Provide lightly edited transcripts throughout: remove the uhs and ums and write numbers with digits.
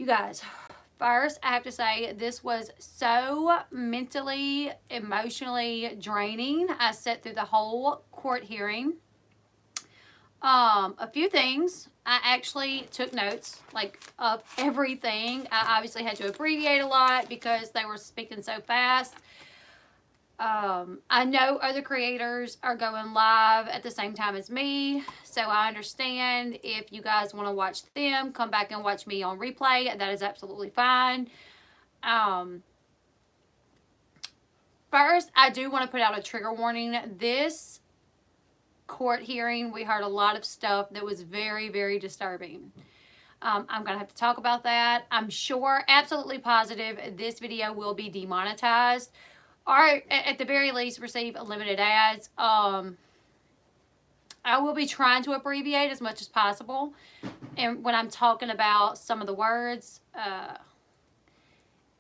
You guys, first I have to say this was so mentally, emotionally draining. I sat through the whole court hearing. A few things. I actually took notes, like, of everything. I obviously had to abbreviate a lot because they were speaking so fast. I know other creators are going live at the same time as me, so I understand if you guys want to watch them, come back and watch me on replay. That is absolutely fine. First, I do want to put out a trigger warning. This court hearing, we heard a lot of stuff that was very, very disturbing. I'm going to have to talk about that. I'm sure, absolutely positive, this video will be demonetized, or at the very least receive limited ads. I will be trying to abbreviate as much as possible, and when I'm talking about some of the words,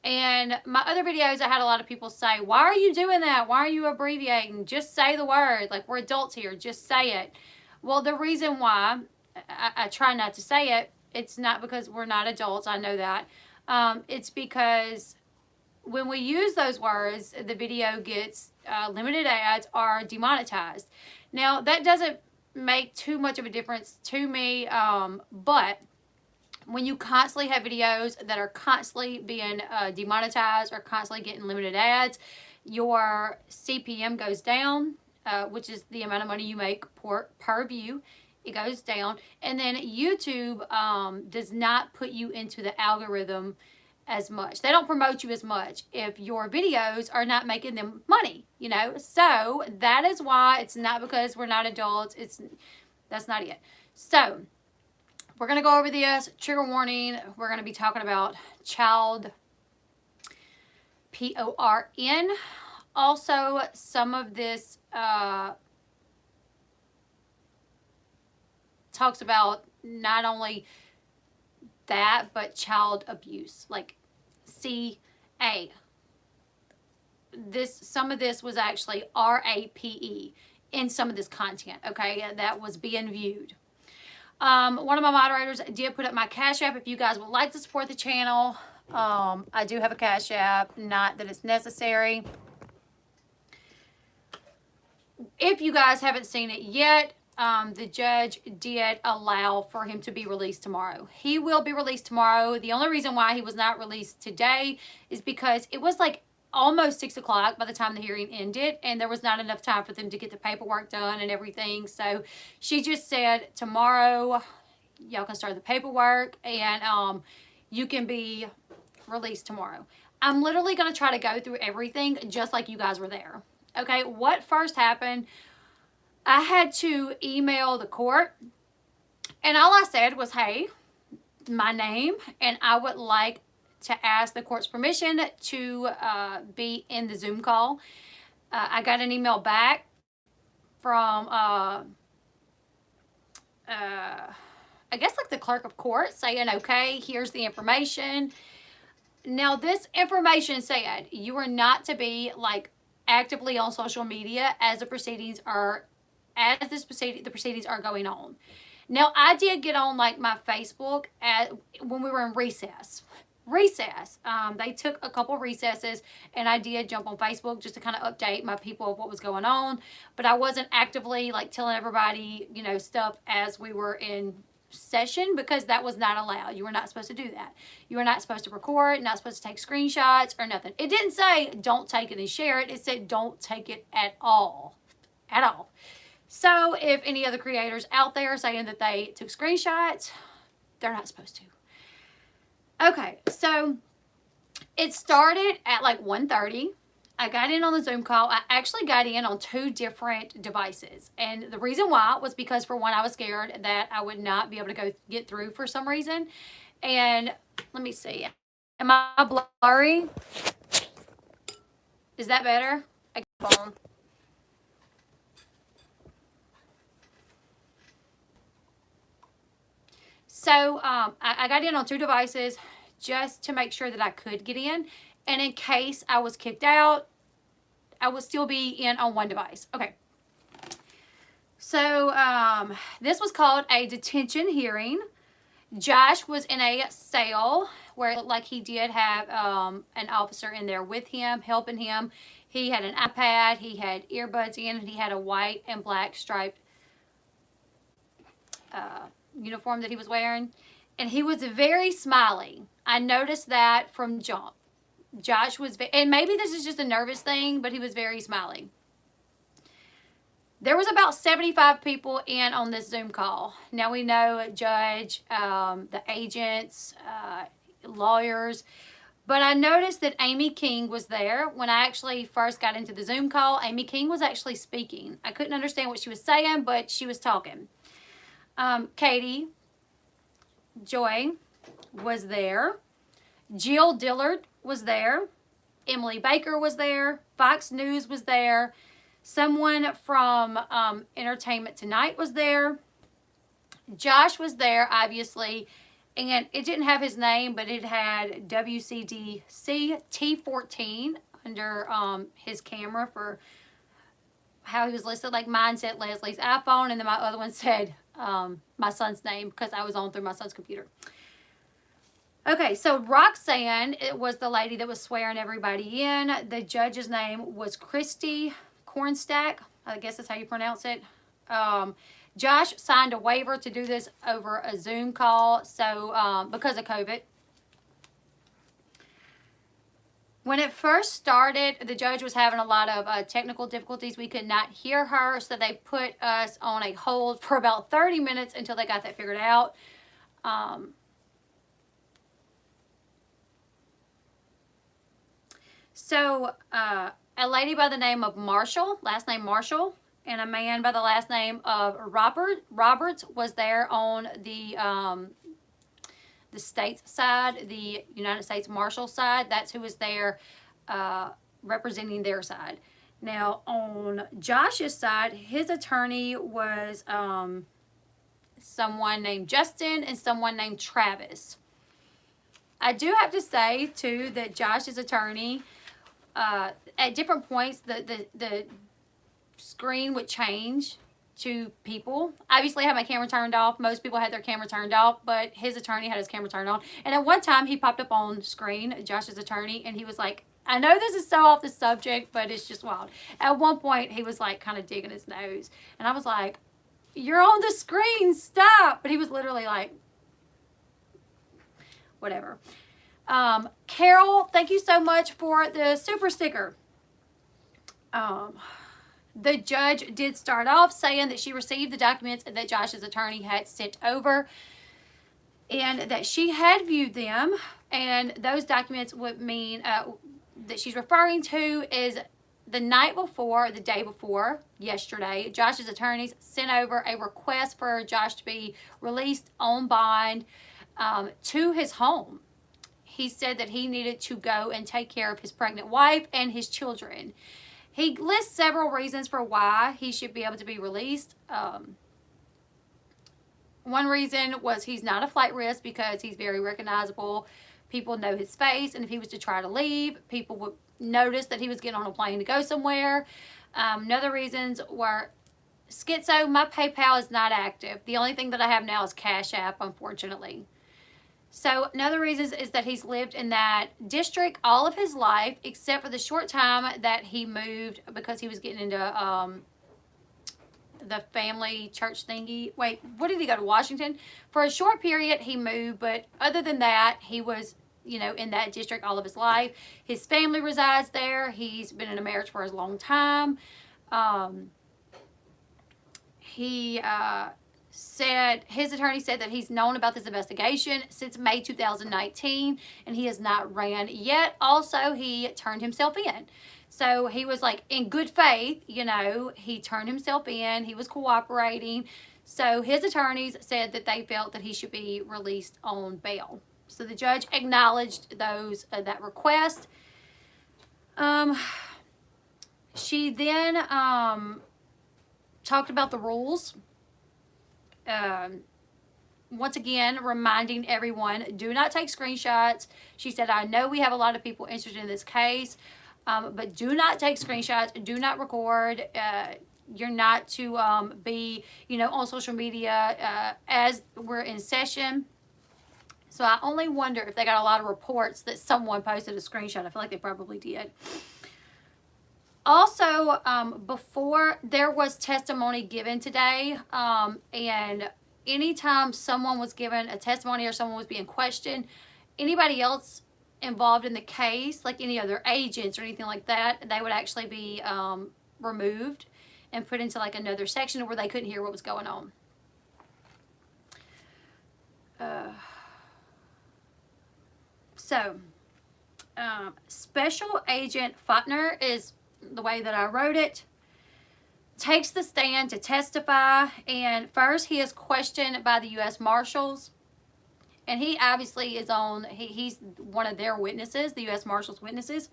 and my other videos, I had a lot of people say, why are you doing that? Why are you abbreviating? Just say the word. Like, we're adults here. Just say it. Well, the reason why I try not to say it, it's not because we're not adults. I know that. It's because when we use those words, the video gets limited ads or demonetized. Now, that doesn't make too much of a difference to me, but when you constantly have videos that are constantly being demonetized or constantly getting limited ads, your CPM goes down, which is the amount of money you make per view. It goes down. And then YouTube does not put you into the algorithm as much. They don't promote you as much if your videos are not making them money, you know. So that is why. It's not because we're not adults. That's not it. So we're going to go over this trigger warning. We're going to be talking about child PORN. Also, some of this talks about not only that, but child abuse, like CA. Some of this was actually RAPE in some of this content, okay, that was being viewed. One of my moderators did put up my Cash App if you guys would like to support the channel. I do have a Cash App, not that it's necessary. If you guys haven't seen it yet, the judge did allow for him to be released tomorrow. He will be released tomorrow. The only reason why he was not released today is because it was like almost 6 o'clock by the time the hearing ended, and there was not enough time for them to get the paperwork done and everything. So she just said tomorrow y'all can start the paperwork, and you can be released tomorrow. I'm literally going to try to go through everything just like you guys were there. Okay, what first happened, I had to email the court, and all I said was, hey, my name, and I would like to ask the court's permission to be in the Zoom call. I got an email back from, I guess, like the clerk of court saying, okay, here's the information. Now, this information said you are not to be, like, actively on social media as the proceedings are, the proceedings are going on. Now, I did get on, like, my Facebook when we were in recess. They took a couple recesses, and I did jump on Facebook just to kind of update my people of what was going on, but I wasn't actively, like, telling everybody, you know, stuff as we were in session, because that was not allowed. You were not supposed to do that. You were not supposed to record, not supposed to take screenshots or nothing. It didn't say don't take it and share it. It said don't take it at all. So if any other creators out there saying that they took screenshots, they're not supposed to. Okay, so it started at like 1:30. I got in on the Zoom call. I actually got in on 2 different devices. And the reason why was because, for one, I was scared that I would not be able to get through for some reason. And let me see. Am I blurry? Is that better? I got phone. So I got in on 2 devices just to make sure that I could get in. And in case I was kicked out, I would still be in on 1 device. Okay. So this was called a detention hearing. Josh was in a cell where it looked like he did have an officer in there with him, helping him. He had an iPad, he had earbuds in, and he had a white and black striped uniform that he was wearing. And he was very smiley. I noticed that from jump. Josh was, and maybe this is just a nervous thing, but he was very smiley. There was about 75 people in on this Zoom call. Now we know judge, the agents, lawyers, but I noticed that Amy King was there. When I actually first got into the Zoom call, Amy King was actually speaking. I couldn't understand what she was saying, but she was talking. Katie Joy was there. Jill Dillard was there. Emily Baker was there. Fox News was there. Someone from Entertainment Tonight was there. Josh was there, obviously, and it didn't have his name, but it had WCDC T14 under his camera for how he was listed. Like mine said Leslie's iPhone, and then my other one said my son's name because I was on through my son's computer. Okay, so Roxanne, it was the lady that was swearing everybody in. The judge's name was Christy Cornstack. I guess that's how you pronounce it. Josh signed a waiver to do this over a Zoom call, so because of COVID. When it first started, the judge was having a lot of technical difficulties. We could not hear her, so they put us on a hold for about 30 minutes until they got that figured out. So a lady by the name of Marshall, last name Marshall, and a man by the last name of Roberts was there on the state's side, the United States Marshal side. That's who was there representing their side. Now, on Josh's side, his attorney was someone named Justin and someone named Travis. I do have to say, too, that Josh's attorney, at different points, the screen would change to people. Obviously, I had my camera turned off. Most people had their camera turned off, but his attorney had his camera turned on. And at one time, he popped up on screen, Josh's attorney, and he was like, I know this is so off the subject, but it's just wild. At one point, he was like kind of digging his nose. And I was like, you're on the screen, stop. But he was literally like, whatever. Carol, thank you so much for the super sticker. The judge did start off saying that she received the documents that Josh's attorney had sent over and that she had viewed them, and those documents would mean that she's referring to is the night before, the day before, yesterday, Josh's attorneys sent over a request for Josh to be released on bond to his home. He said that he needed to go and take care of his pregnant wife and his children. He lists several reasons for why he should be able to be released. One reason was he's not a flight risk because he's very recognizable. People know his face, and if he was to try to leave, people would notice that he was getting on a plane to go somewhere. Another reasons were, Schizo, my PayPal is not active. The only thing that I have now is Cash App, unfortunately. So another reason is that he's lived in that district all of his life, except for the short time that he moved because he was getting into the family church thingy. Wait, what did he go to, Washington? For a short period, he moved, but other than that, he was, you know, in that district all of his life. His family resides there. He's been in a marriage for a long time. His attorney said that he's known about this investigation since May 2019, and he has not ran yet. Also, he turned himself in. So he was like in good faith, you know, he turned himself in, he was cooperating. So his attorneys said that they felt that he should be released on bail. So the judge acknowledged that request. She then talked about the rules. Once again, reminding everyone, do not take screenshots. She said, I know we have a lot of people interested in this case, but do not take screenshots. Do not record. You're not to be, you know, on social media as we're in session. So I only wonder if they got a lot of reports that someone posted a screenshot. I feel like they probably did. Also, before there was testimony given today, and anytime someone was given a testimony or someone was being questioned, anybody else involved in the case, like any other agents or anything like that, they would actually be removed and put into like another section where they couldn't hear what was going on. Special Agent Faulkner is the way that I wrote it, takes the stand to testify, and first he is questioned by the U.S. Marshals, and he obviously is on, he's one of their witnesses, the U.S. Marshals witnesses.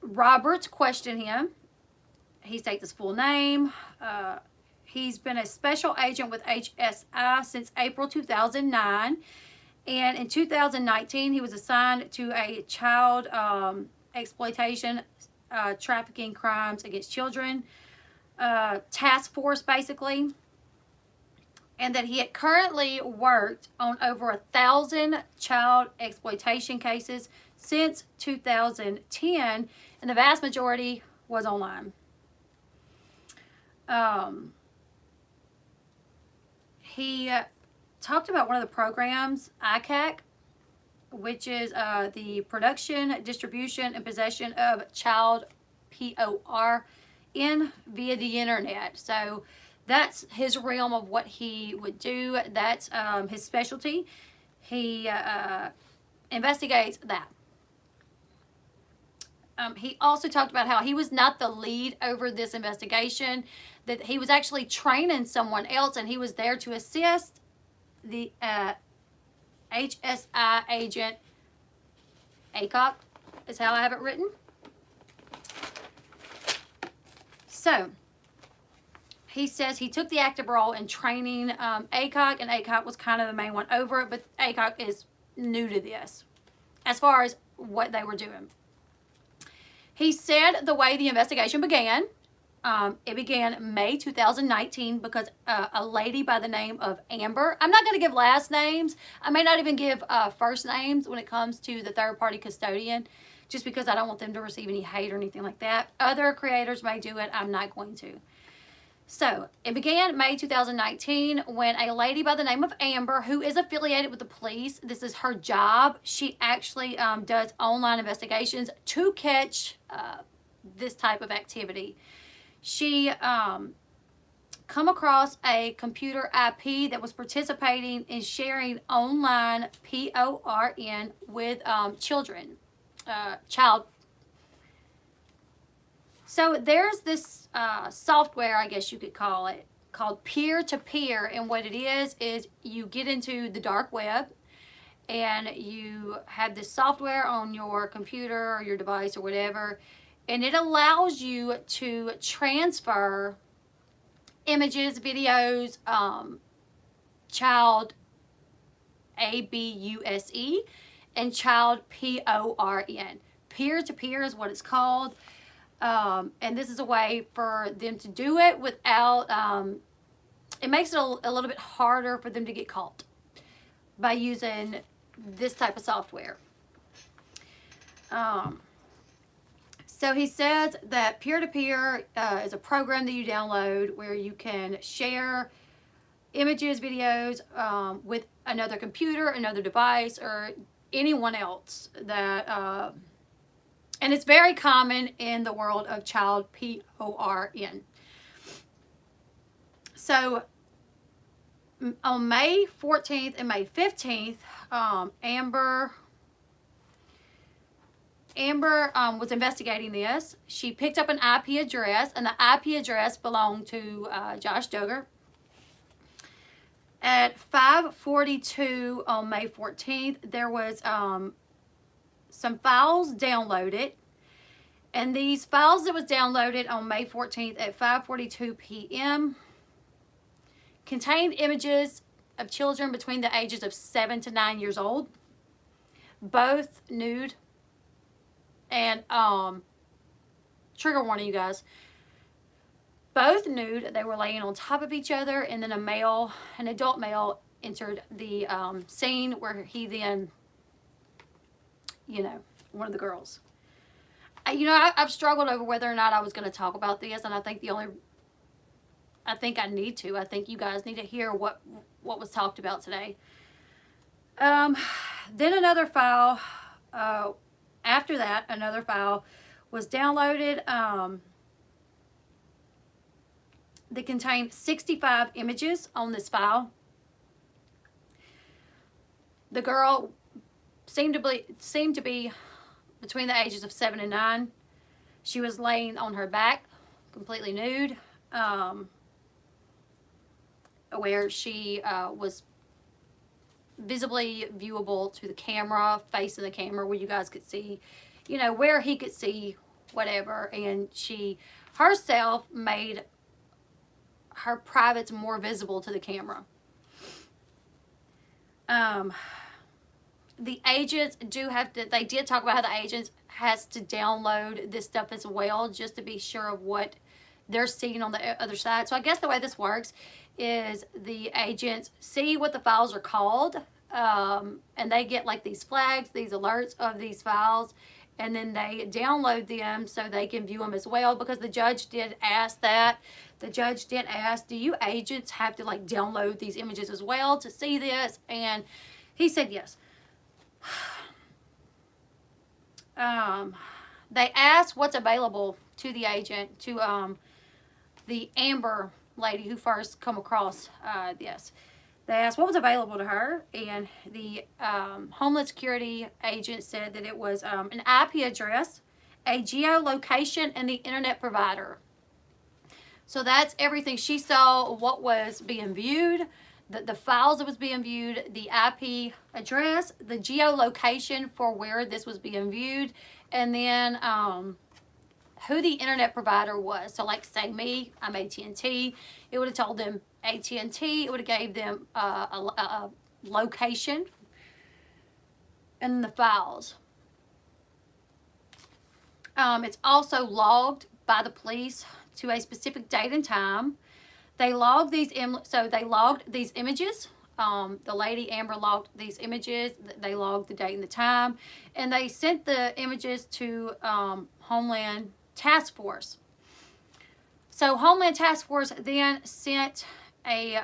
Roberts questioned him. He states his full name. He's been a special agent with HSI since April 2009. And in 2019, he was assigned to a child exploitation, trafficking crimes against children task force, basically. And that he had currently worked on over 1,000 child exploitation cases since 2010, and the vast majority was online. He talked about one of the programs, ICAC, which is the production, distribution, and possession of child PORN via the internet. So that's his realm of what he would do. That's his specialty. He investigates that. He also talked about how he was not the lead over this investigation, that he was actually training someone else, and he was there to assist the HSI agent ACOC, is how I have it written. So he says he took the active role in training ACOC, and ACOC was kind of the main one over it, but ACOC is new to this as far as what they were doing. He said the way the investigation began, it began May 2019 because a lady by the name of Amber, I'm not going to give last names, I may not even give first names when it comes to the third-party custodian, just because I don't want them to receive any hate or anything like that. Other creators may do it, I'm not going to. So, it began May 2019 when a lady by the name of Amber, who is affiliated with the police, this is her job, she actually does online investigations to catch this type of activity. She come across a computer IP that was participating in sharing online PORN with children, child. So there's this software, I guess you could call it, called peer-to-peer, and what it is you get into the dark web and you have this software on your computer or your device or whatever, and it allows you to transfer images, videos, child ABUSE and child PORN. Peer-to-peer is what it's called. And this is a way for them to do it without, it makes it a little bit harder for them to get caught by using this type of software. So he says that peer-to-peer is a program that you download where you can share images, videos with another computer, another device, or anyone else that... and it's very common in the world of child PORN. So on May 14th and May 15th, Amber was investigating this. She picked up an IP address, and the IP address belonged to Josh Duggar. At 5:42 on May 14th, there was some files downloaded, and these files that was downloaded on May 14th at 5:42 p.m. contained images of children between the ages of 7 to 9 years old, both nude, and trigger warning, you guys, both nude. They were laying on top of each other, and then an adult male entered the scene where he then, you know, one of the girls. You know, I've struggled over whether or not I was going to talk about this, and I think I think I need to. I think you guys need to hear what was talked about today. Then another file, after that, another file was downloaded that contained 65 images on this file. The girl seemed to be between the ages of 7 and 9. She was laying on her back, completely nude, where she was visibly viewable to the camera, facing the camera, where you guys could see, you know, where he could see whatever. And she herself made her privates more visible to the camera. The agents they did talk about how the agents has to download this stuff as well, just to be sure of what they're seeing on the other side. So I guess the way this works is the agents see what the files are called, and they get like these flags, these alerts of these files, and then they download them so they can view them as well, because the judge did ask that. The judge did ask, do you agents have to like download these images as well to see this? And he said yes. They asked what's available to the agent, to the Amber lady who first come across this. They asked what was available to her, and the Homeland Security agent said that it was an IP address, a geolocation, and the internet provider. So that's everything she saw, what was being viewed, the files that was being viewed, the IP address, the geolocation for where this was being viewed, and then who the internet provider was. So like say me, I'm AT&T, it would have told them AT&T, it would have gave them a location and the files. It's also logged by the police to a specific date and time. They logged these images. The lady Amber logged these images. They logged the date and the time, and they sent the images to Homeland Task Force. So Homeland Task Force then sent a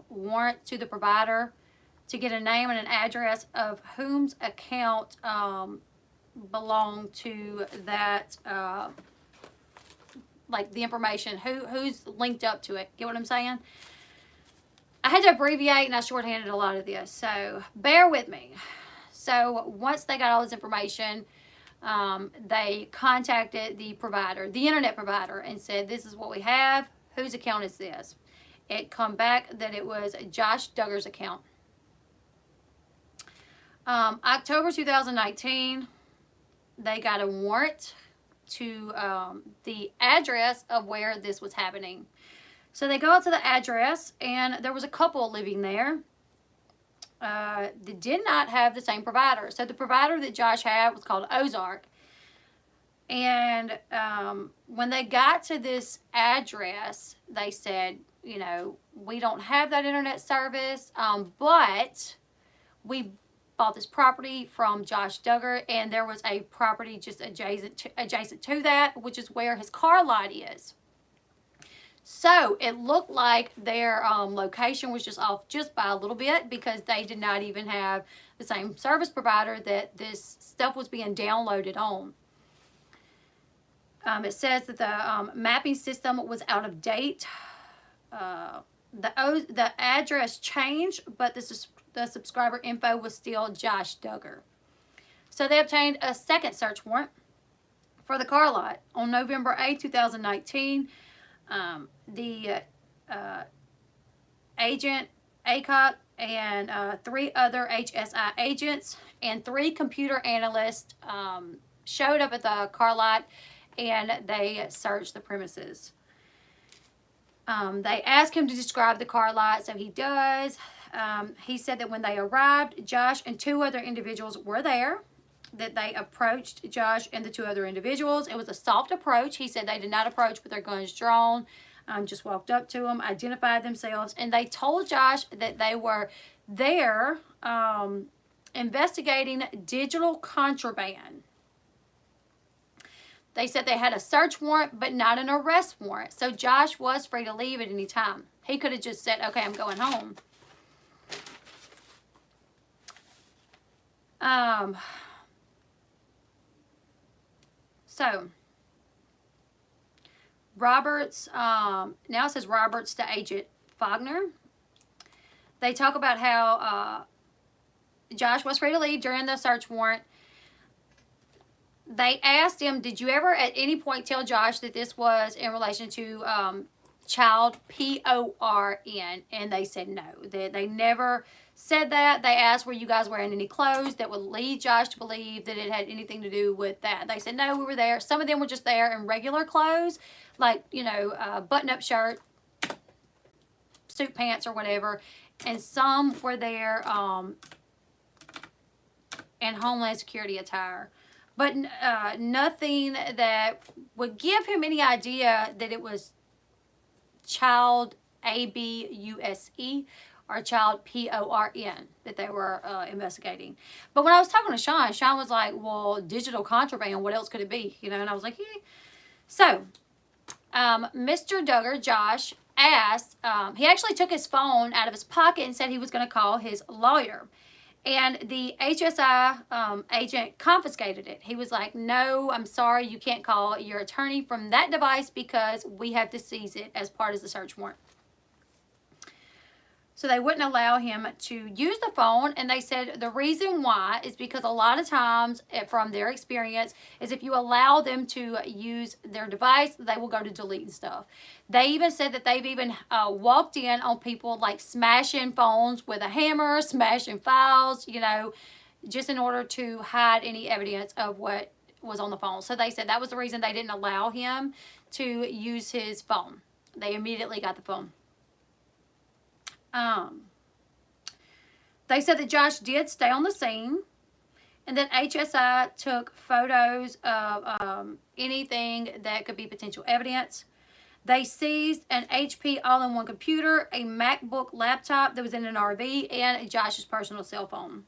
warrant to the provider to get a name and an address of whom's account belonged to that, like the information, who's linked up to it. Get what I'm saying? I had to abbreviate and I shorthanded a lot of this, so bear with me. So once they got all this information, they contacted the provider, the internet provider, and said, this is what we have. Whose account is this? It come back that it was Josh Duggar's account. October 2019, they got a warrant to the address of where this was happening. So they go out to the address, and there was a couple living there that did not have the same provider. So the provider that Josh had was called Ozark. And when they got to this address, they said, you know, we don't have that internet service, but we bought this property from Josh Duggar, and there was a property just adjacent to that, which is where his car lot is. So it looked like their location was just off just by a little bit, because they did not even have the same service provider that this stuff was being downloaded on. It says that the mapping system was out of date. The address changed, but the subscriber info was still Josh Duggar. So they obtained a second search warrant for the car lot. On November 8, 2019, the agent, ACOC, and 3 other HSI agents and 3 computer analysts showed up at the car lot, and they searched the premises. They asked him to describe the car lot, so he does. He said that when they arrived, Josh and 2 other individuals were there, that they approached Josh and the 2 other individuals. It was a soft approach. He said they did not approach with their guns drawn, just walked up to him, identified themselves, and they told Josh that they were They're investigating digital contraband. They said they had a search warrant, but not an arrest warrant. So Josh was free to leave at any time. He could have just said, okay, I'm going home. So, Roberts, now it says Roberts to Agent Faulkner. They talk about how Josh was free to leave during the search warrant. They asked him, did you ever at any point tell Josh that this was in relation to child P-O-R-N? And they said no. They never said that. They asked, were you guys wearing any clothes that would lead Josh to believe that it had anything to do with that? They said, no, we were there. Some of them were just there in regular clothes, like, you know, button-up shirt, suit pants or whatever. And some were there in Homeland Security attire. But nothing that would give him any idea that it was child A-B-U-S-E or child P-O-R-N that they were investigating. But when I was talking to Sean was like, well, digital contraband, what else could it be? You know, and I was like, yeah. So, Mr. Duggar, Josh, asked, he actually took his phone out of his pocket and said he was going to call his lawyer. And the HSI agent confiscated it. He was like, no, I'm sorry, you can't call your attorney from that device because we have to seize it as part of the search warrant. So they wouldn't allow him to use the phone, and they said the reason why is because a lot of times, from their experience, is if you allow them to use their device, they will go to deleting stuff. They even said that they've even walked in on people like smashing phones with a hammer, smashing files, you know, just in order to hide any evidence of what was on the phone. So they said that was the reason they didn't allow him to use his phone. They immediately got the phone. They said that Josh did stay on the scene and that HSI took photos of anything that could be potential evidence. They seized an HP all-in-one computer, a MacBook laptop that was in an RV, and Josh's personal cell phone.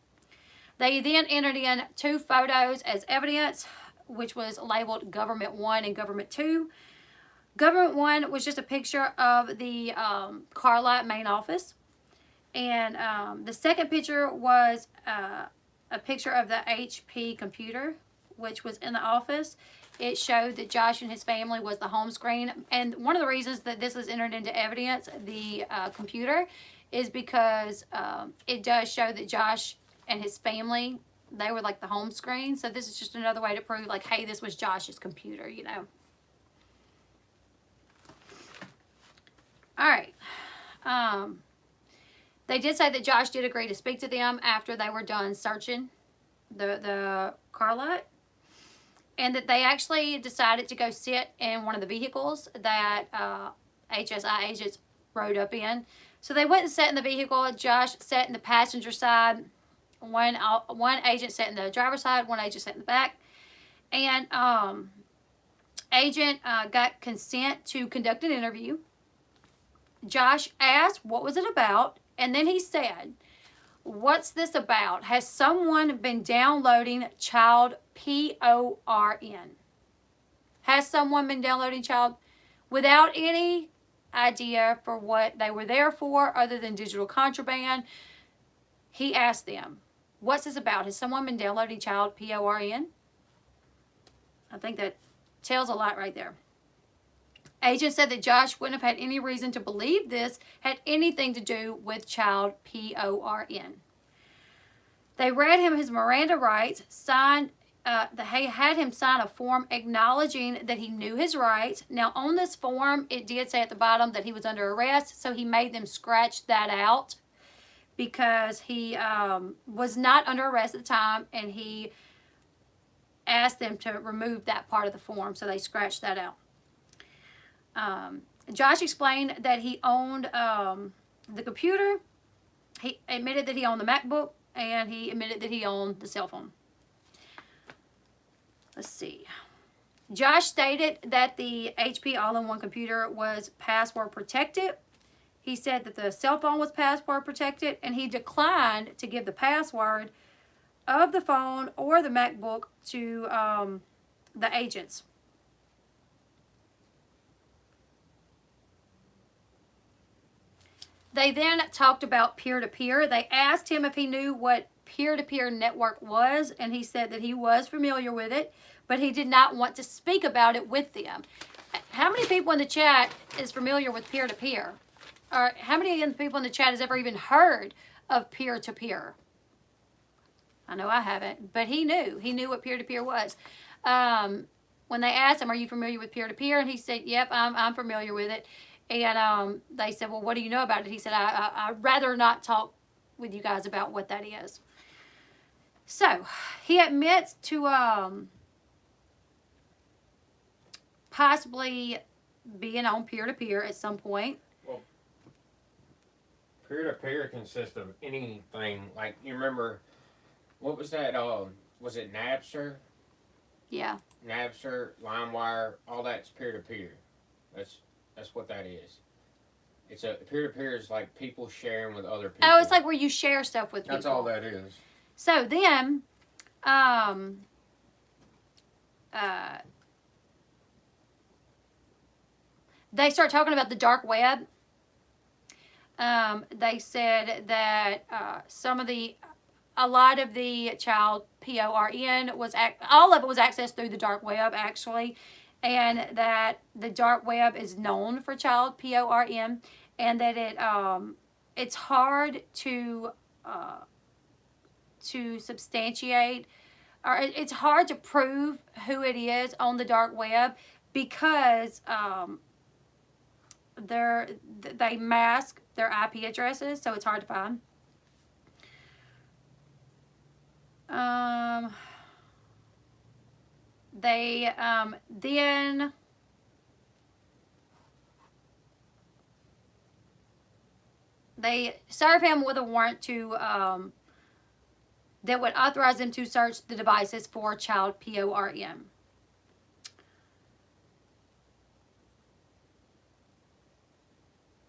They then entered in 2 photos as evidence, which was labeled Government 1 and Government 2. Government 1 was just a picture of the car lot main office. And the second picture was a picture of the HP computer, which was in the office. It showed that Josh and his family was the home screen. And one of the reasons that this is entered into evidence, the computer, is because it does show that Josh and his family, they were like the home screen. So this is just another way to prove, like, hey, this was Josh's computer, you know. All right. They did say that Josh did agree to speak to them after they were done searching the car lot, and that they actually decided to go sit in one of the vehicles that HSI agents rode up in. So they went and sat in the vehicle. Josh sat in the passenger side. One agent sat in the driver's side. One agent sat in the back. And agent got consent to conduct an interview. Josh asked, what was it about? And then he said, what's this about? Has someone been downloading child P-O-R-N? Has someone been downloading child? Without any idea for what they were there for other than digital contraband, he asked them, what's this about? Has someone been downloading child P-O-R-N? I think that tells a lot right there. Agent said that Josh wouldn't have had any reason to believe this had anything to do with child P-O-R-N. They read him his Miranda rights, they had him sign a form acknowledging that he knew his rights. Now, on this form, it did say at the bottom that he was under arrest, so he made them scratch that out because he was not under arrest at the time, and he asked them to remove that part of the form, so they scratched that out. Josh explained that he owned the computer. He admitted that he owned the MacBook, and he admitted that he owned the cell phone. Let's see. Josh stated that the HP all-in-one computer was password protected, He said that the cell phone was password protected, and he declined to give the password of the phone or the MacBook to the agents. They then talked about peer-to-peer. They asked him if he knew what peer-to-peer network was, and he said that he was familiar with it, but he did not want to speak about it with them. How many people in the chat is familiar with peer-to-peer? Or how many of the people in the chat has ever even heard of peer-to-peer? I know I haven't, but he knew. He knew what peer-to-peer was. When they asked him, are you familiar with peer-to-peer? And he said, yep, I'm familiar with it. And they said, well, what do you know about it? He said, I'd rather not talk with you guys about what that is. So, he admits to possibly being on peer-to-peer at some point. Well, peer-to-peer consists of anything. Like, you remember, what was that? Was it Napster? Yeah. Napster, LimeWire, all that's peer-to-peer. That's what that is. It's a peer-to-peer is like people sharing with other people. Oh, it's like where you share stuff with people. That's all that is. So then, they start talking about the dark web. They said that a lot of the child PORN was, all of it was accessed through the dark web, actually. And that the dark web is known for child PORN, and that it's hard to substantiate, or it's hard to prove who it is on the dark web because they mask their IP addresses, so it's hard to find. They then they serve him with a warrant to that would authorize him to search the devices for child PORN.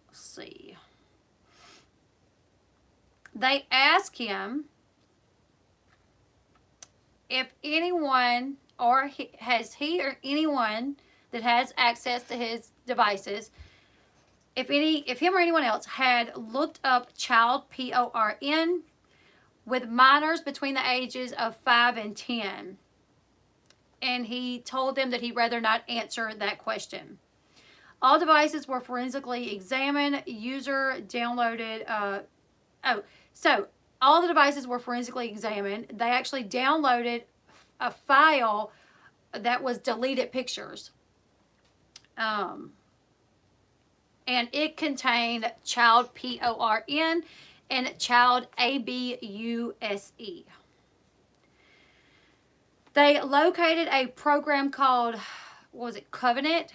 Let's see. They ask him if anyone or he or anyone that has access to his devices, if him or anyone else had looked up child PORN with minors between the ages of 5 and 10. And he told them that he'd rather not answer that question. All devices were forensically examined. User downloaded, so all the devices were forensically examined. They actually downloaded a file that was deleted pictures. And it contained child PORN and child ABUSE. They located a program called, what was it, Covenant?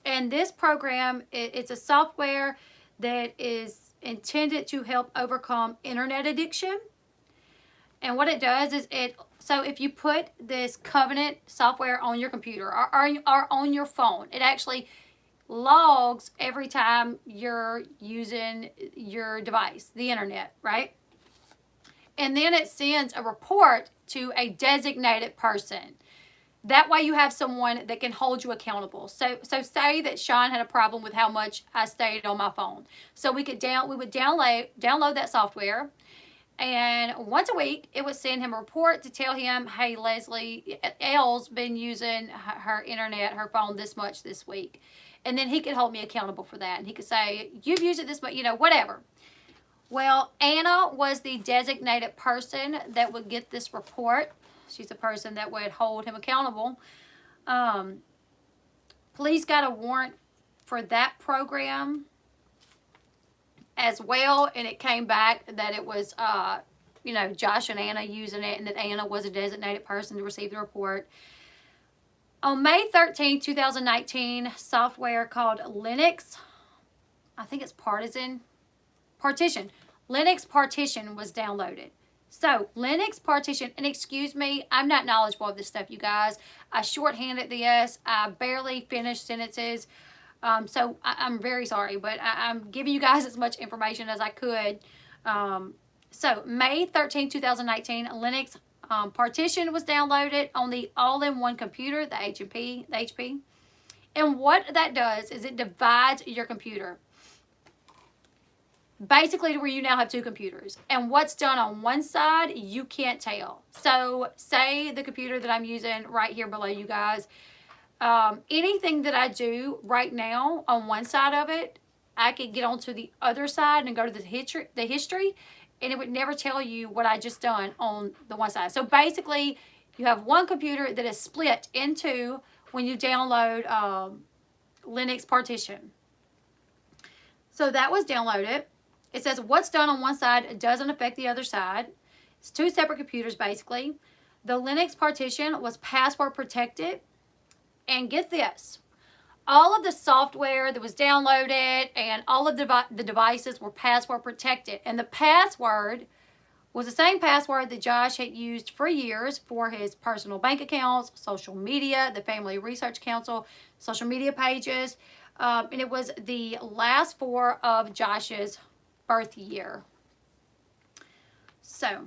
And this program, it's a software that is intended to help overcome internet addiction. And what it does is so if you put this Covenant software on your computer or on your phone, it actually logs every time you're using your device, the internet, right? And then it sends a report to a designated person. That way you have someone that can hold you accountable. So say that Sean had a problem with how much I stayed on my phone. So we would download that software, and once a week it would send him a report to tell him, hey, Leslie, Elle's been using her internet, her phone this much this week. And then he could hold me accountable for that. And he could say, you've used it this much, whatever. Well, Anna was the designated person that would get this report. She's the person that would hold him accountable. Police got a warrant for that program as well, and it came back that it was, Josh and Anna using it, and that Anna was a designated person to receive the report. On May 13, 2019, software called Linux, I think it's Partition. Linux Partition was downloaded. So, Linux Partition, and excuse me, I'm not knowledgeable of this stuff, you guys. I shorthanded this. I barely finished sentences. So I'm very sorry, but I'm giving you guys as much information as I could. So May 13, 2019, Linux partition was downloaded on the all-in-one computer, the HP. And what that does is it divides your computer. Basically to where you now have two computers. And what's done on one side, you can't tell. So say the computer that I'm using right here below you guys, anything that I do right now on one side of it, I could get onto the other side and go to the history, and it would never tell you what I just done on the one side. So basically, you have one computer that is split in two when you download Linux partition. So that was downloaded. It says what's done on one side doesn't affect the other side. It's two separate computers basically. The Linux partition was password protected. And get this, all of the software that was downloaded and all of the devices were password protected. And the password was the same password that Josh had used for years for his personal bank accounts, social media, the Family Research Council, social media pages. And it was the last four of Josh's birth year. So,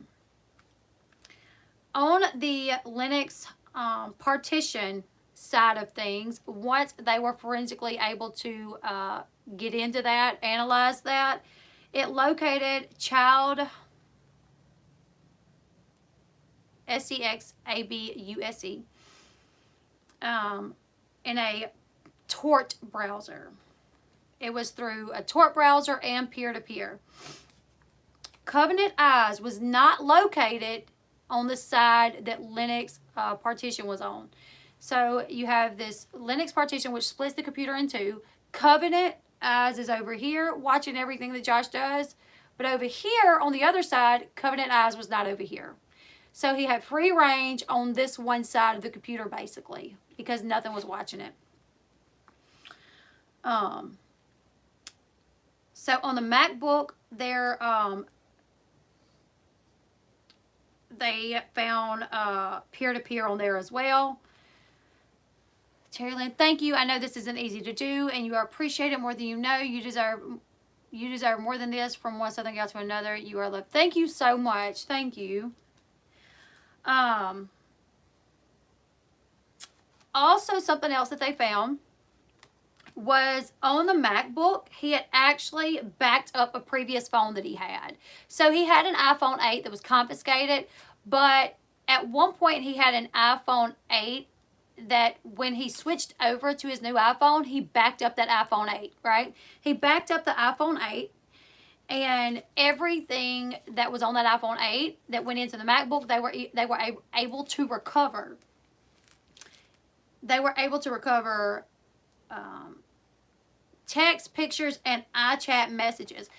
on the Linux partition side of things, once they were forensically able to get into that, analyze that, it located child SEXABUSE in a Tor browser. It was through a Tor browser and peer-to-peer. Covenant Eyes was not located on the side that Linux partition was on. So you have this Linux partition which splits the computer in two. Covenant Eyes is over here watching everything that Josh does. But over here on the other side, Covenant Eyes was not over here. So he had free range on this one side of the computer basically because nothing was watching it. So on the MacBook, they found peer-to-peer on there as well. Terry Lynn, thank you. I know this isn't easy to do, and you are appreciated more than you know. You deserve more than this from one Southern gal to another. You are loved. Thank you so much. Thank you. Also, something else that they found was on the MacBook, he had actually backed up a previous phone that he had. So he had an iPhone 8 that was confiscated, but at one point he had an iPhone 8 that when he switched over to his new iPhone, he backed up that iPhone 8, right? He backed up the iPhone 8, and everything that was on that iPhone 8 that went into the MacBook, they were able to recover. They were able to recover text, pictures, and iChat messages.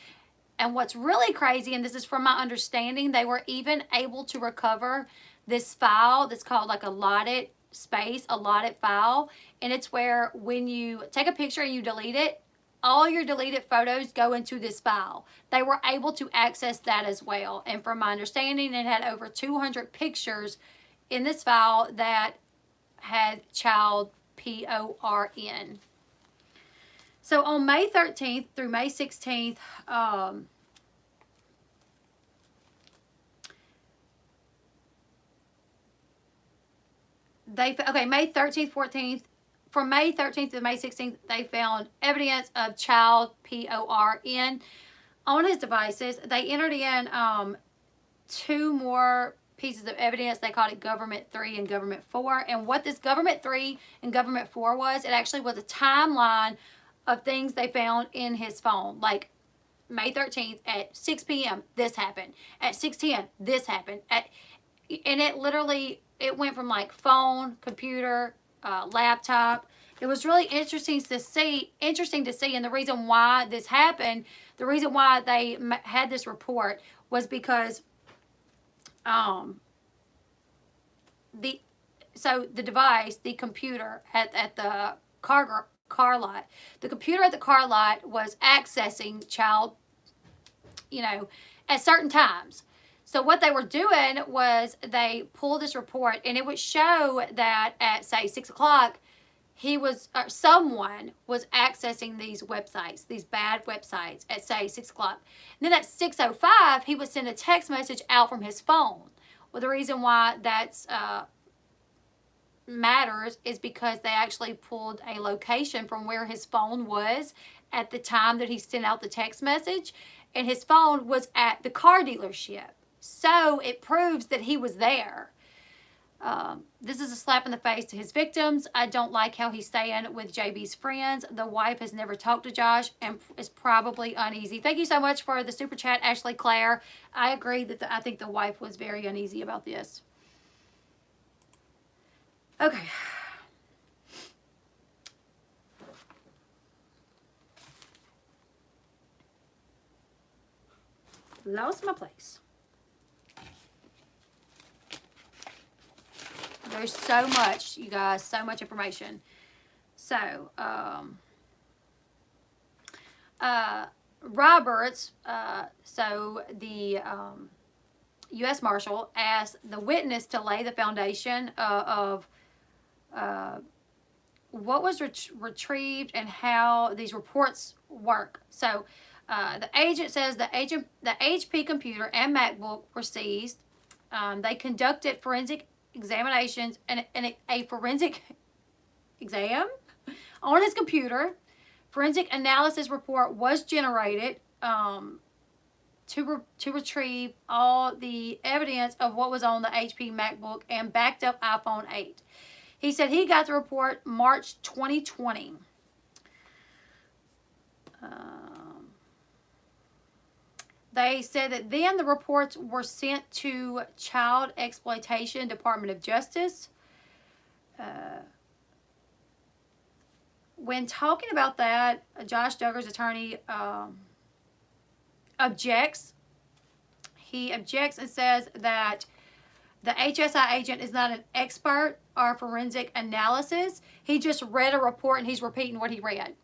And what's really crazy, and this is from my understanding, they were even able to recover this file that's called like allotted file. And it's where when you take a picture and you delete it, all your deleted photos go into this file. They were able to access that as well. And from my understanding, it had over 200 pictures in this file that had child PORN. So on May 13th through May 16th, May 13th, 14th, from May 13th to May 16th, they found evidence of child PORN on his devices. They entered in two more pieces of evidence. They called it Government 3 and Government 4. And what this Government 3 and Government 4 was, it actually was a timeline of things they found in his phone. Like May 13th at 6 p.m., this happened. At 6:10, this happened. And it literally, it went from like phone, computer, laptop. It was really interesting to see. And the reason why this happened, the reason why they had this report was because the device, the computer at the car lot, the computer at the car lot was accessing child, at certain times. So what they were doing was they pulled this report, and it would show that at, say, 6 o'clock, someone was accessing these websites, these bad websites at say 6 o'clock. And then at 6:05, he would send a text message out from his phone. Well, the reason why that's matters is because they actually pulled a location from where his phone was at the time that he sent out the text message, and his phone was at the car dealership. So it proves that he was there. This is a slap in the face to his victims. I don't like how he's staying with JB's friends. The wife has never talked to Josh and is probably uneasy. Thank you so much for the super chat, Ashley Claire. I agree that I think the wife was very uneasy about this. Okay. Lost my place. There's so much, you guys, so much information. So, Roberts, so the U.S. Marshal asked the witness to lay the foundation of what was retrieved and how these reports work. So, the agent says the HP computer and MacBook were seized. They conducted forensic examinations and a forensic exam on his computer. Forensic analysis report was generated to retrieve all the evidence of what was on the HP MacBook and backed up iPhone 8. He said he got the report March 2020. They said that then the reports were sent to Child Exploitation Department of Justice. When talking about that, Josh Duggar's attorney objects. He objects and says that the HSI agent is not an expert or forensic analysis. He just read a report and he's repeating what he read.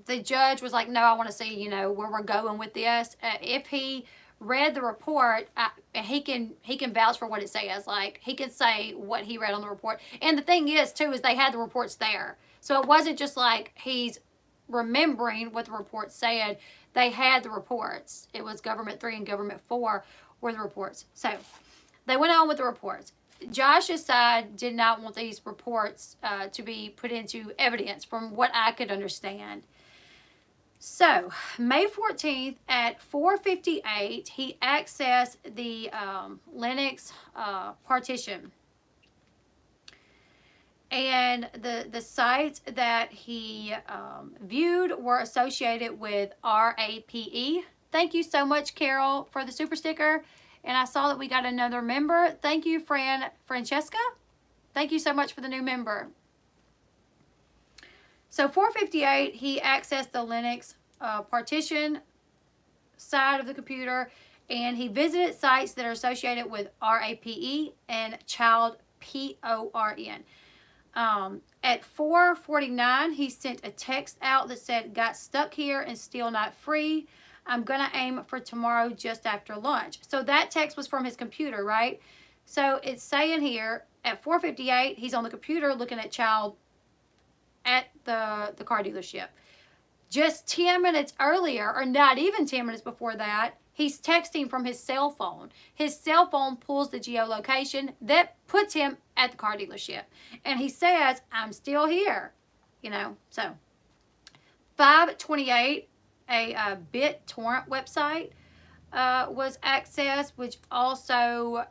The judge was like, no, I want to see, where we're going with this. If he read the report, he can vouch for what it says. Like, he can say what he read on the report. And the thing is, too, is they had the reports there. So it wasn't just like he's remembering what the report said. They had the reports. It was Government 3 and Government 4 were the reports. So they went on with the reports. Josh's side did not want these reports to be put into evidence from what I could understand. So, May 14th at 4:58, he accessed the Linux partition. And the sites that he viewed were associated with RAPE. Thank you so much, Carol, for the super sticker. And I saw that we got another member. Thank you, Francesca. Thank you so much for the new member. So 4:58, he accessed the Linux partition side of the computer, and he visited sites that are associated with RAPE and child PORN. At 4:49, he sent a text out that said, got stuck here and still not free. I'm going to aim for tomorrow just after lunch. So that text was from his computer, right? So it's saying here at 4:58, he's on the computer looking at child at the car dealership. Just 10 minutes earlier, or not even 10 minutes before that, he's texting from his cell phone. His cell phone pulls the geolocation that puts him at the car dealership. And he says, I'm still here. So 5:28, a BitTorrent website was accessed, which also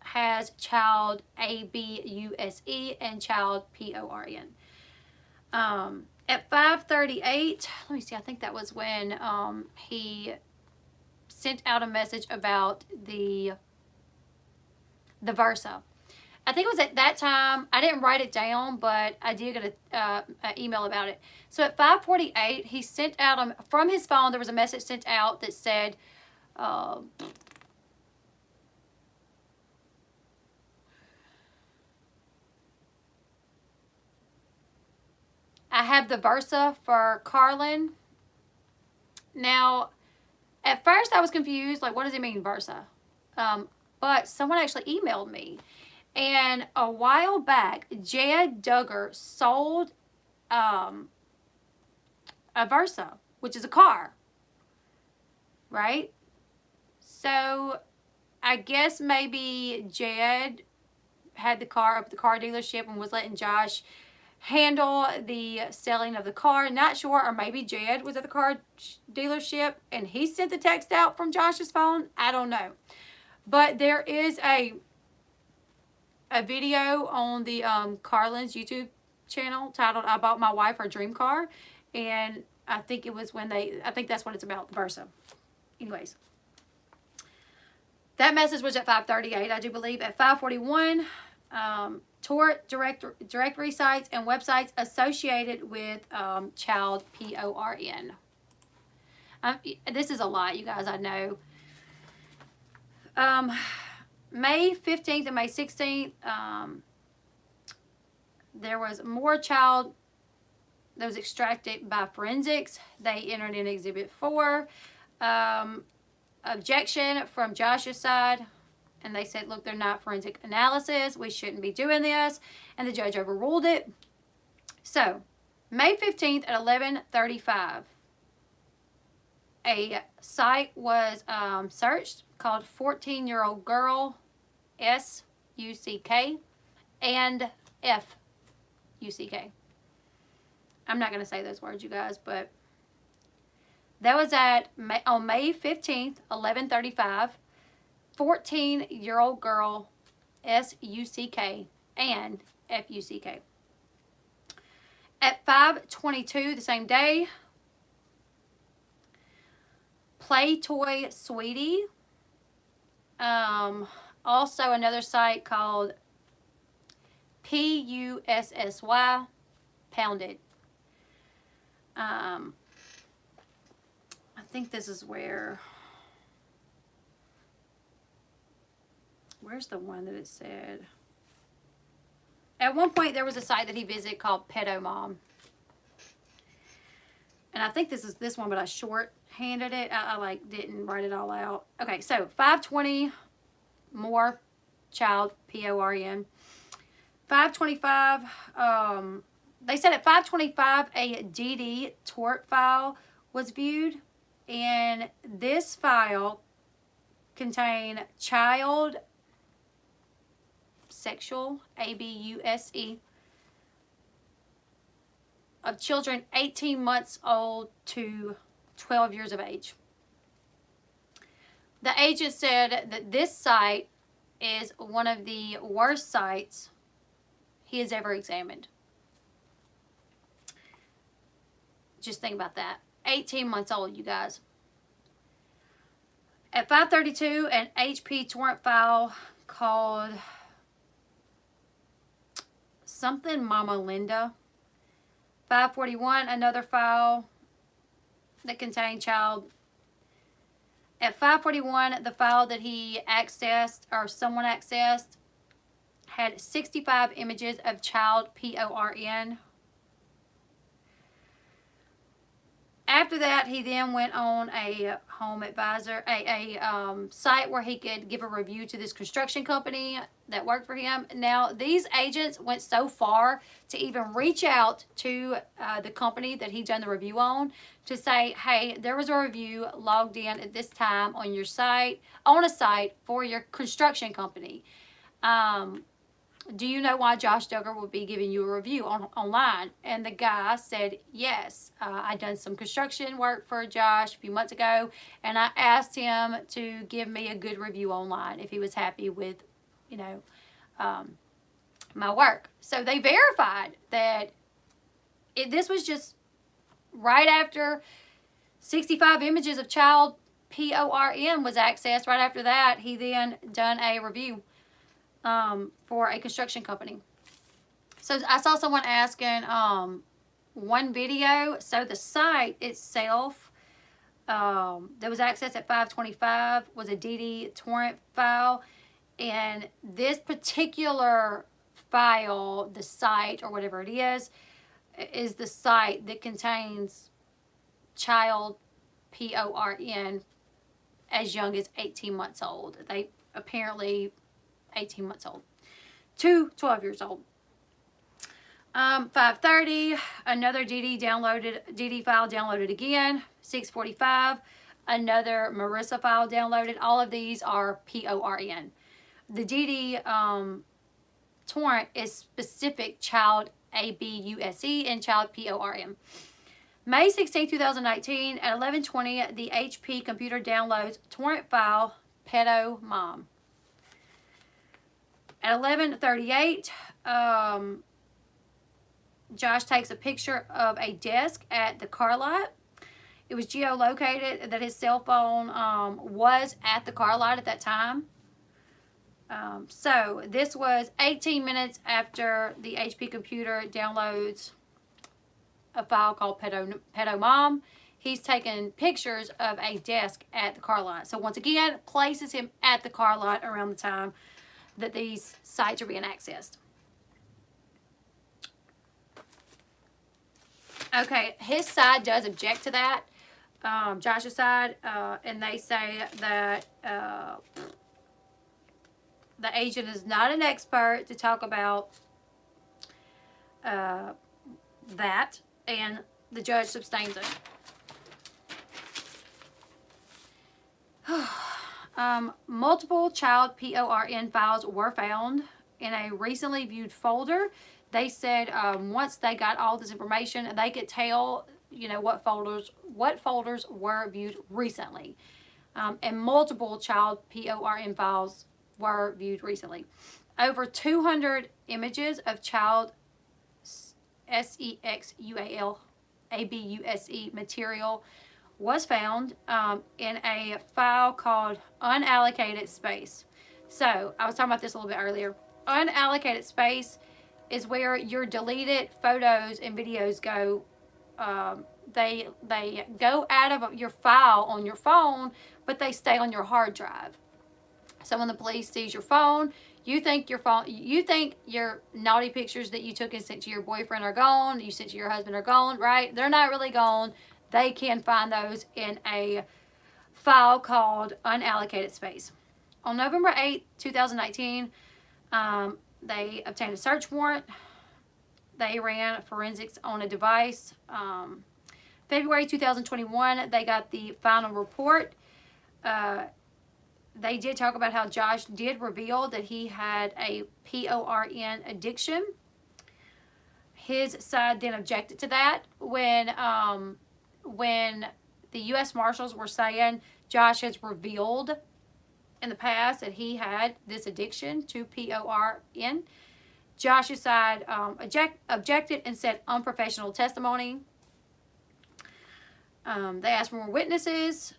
has child ABUSE and child PORN. At 5:38, let me see, I think that was when he sent out a message about the Versa. I think it was at that time. I didn't write it down, but I did get an email about it. So at 5:48, he sent out, from his phone, there was a message sent out that said, I have the Versa for Carlin. Now, at first I was confused, like, what does it mean, Versa? but someone actually emailed me. And a while back, Jed Duggar sold a Versa, which is a car, right? So I guess maybe Jed had the car up at the car dealership and was letting Josh handle the selling of the car. Not sure, or maybe Jed was at the car dealership and he sent the text out from Josh's phone. I don't know. But there is a video on the Carlin's YouTube channel titled "I Bought My Wife Her Dream Car," and I think it was when I think that's what it's about, the Versa. Anyways, that message was at 5:38, I do believe. At 5:41, tort directory sites and websites associated with child PORN. This is a lot, you guys, I know. May 15th and May 16th, there was more child that was extracted by forensics. They entered in Exhibit 4. Objection from Josh's side. And they said, look, they're not forensic analysis. We shouldn't be doing this. And the judge overruled it. So, May 15th at 11:35, a site was searched called 14-year-old girl, SUCK, and FUCK. I'm not going to say those words, you guys, but that was on May 15th, 11:35, 14-year-old girl, SUCK, and FUCK. At 5:22 the same day, Play Toy Sweetie. Also another site called PUSSY, Pounded. I think this is where's the one that it said? At one point, there was a site that he visited called Pedo Mom. And I think this is this one, but I short-handed it. I didn't write it all out. Okay, so 5:20, more child PORN. 5:25, they said at 5:25 a DD tort file was viewed. And this file contained child sexual, ABUSE, of children 18 months old to 12 years of age. The agent said that this site is one of the worst sites he has ever examined. Just think about that. 18 months old, you guys. At 5:32, an HP torrent file called something Mama Linda. 5:41, another file that contained child. At 5:41, the file that he accessed, or someone accessed, had 65 images of child PORN. After that, he then went on a home advisor, a site where he could give a review to this construction company that worked for him. Now, these agents went so far to even reach out to the company that he'd done the review on to say, hey, there was a review logged in at this time on your site, on a site for your construction company. Do you know why Josh Duggar would be giving you a review online? And the guy said, yes, I done some construction work for Josh a few months ago, and I asked him to give me a good review online if he was happy with, my work. So they verified that this was just right after 65 images of child PORN was accessed. Right after that, he then done a review for a construction company. So I saw someone asking one video. So the site itself that was accessed at 5:25 was a DD torrent file, and this particular file, the site or whatever it is the site that contains child PORN as young as 18 months old. apparently 18 months old to 12 years old. 5:30, another DD file downloaded again. 6:45, another Marissa file downloaded. All of these are PORN. The DD torrent is specific child ABUSE and child PORM. May 16, 2019 at 11:20, the HP computer downloads torrent file pedo mom. At 11:38, Josh takes a picture of a desk at the car lot. It was geolocated that his cell phone was at the car lot at that time. So this was 18 minutes after the HP computer downloads a file called Pedo Mom. He's taken pictures of a desk at the car lot. So once again, places him at the car lot around the time that these sites are being accessed. Okay, his side does object to that, Josh's side, and they say that the agent is not an expert to talk about that, and the judge sustains it. Multiple child PORN files were found in a recently viewed folder. They said once they got all this information, they could tell, what folders were viewed recently. And multiple child PORN files were viewed recently. Over 200 images of child SEXUAL ABUSE material was found in a file called unallocated space. So I was talking about this a little bit earlier. Unallocated space is where your deleted photos and videos go. They go out of your file on your phone, but they stay on your hard drive. So when the police sees your phone, you think your naughty pictures that you took and sent to your boyfriend are gone, you sent to your husband are gone, right? They're not really gone. They can find those in a file called unallocated space. On November 8, 2019, they obtained a search warrant. They ran forensics on a device. February 2021, they got the final report. They did talk about how Josh did reveal that he had a PORN addiction. His side then objected to that when the U.S. Marshals were saying Josh has revealed in the past that he had this addiction to PORN. Josh's side objected and said unprofessional testimony. They asked for more witnesses.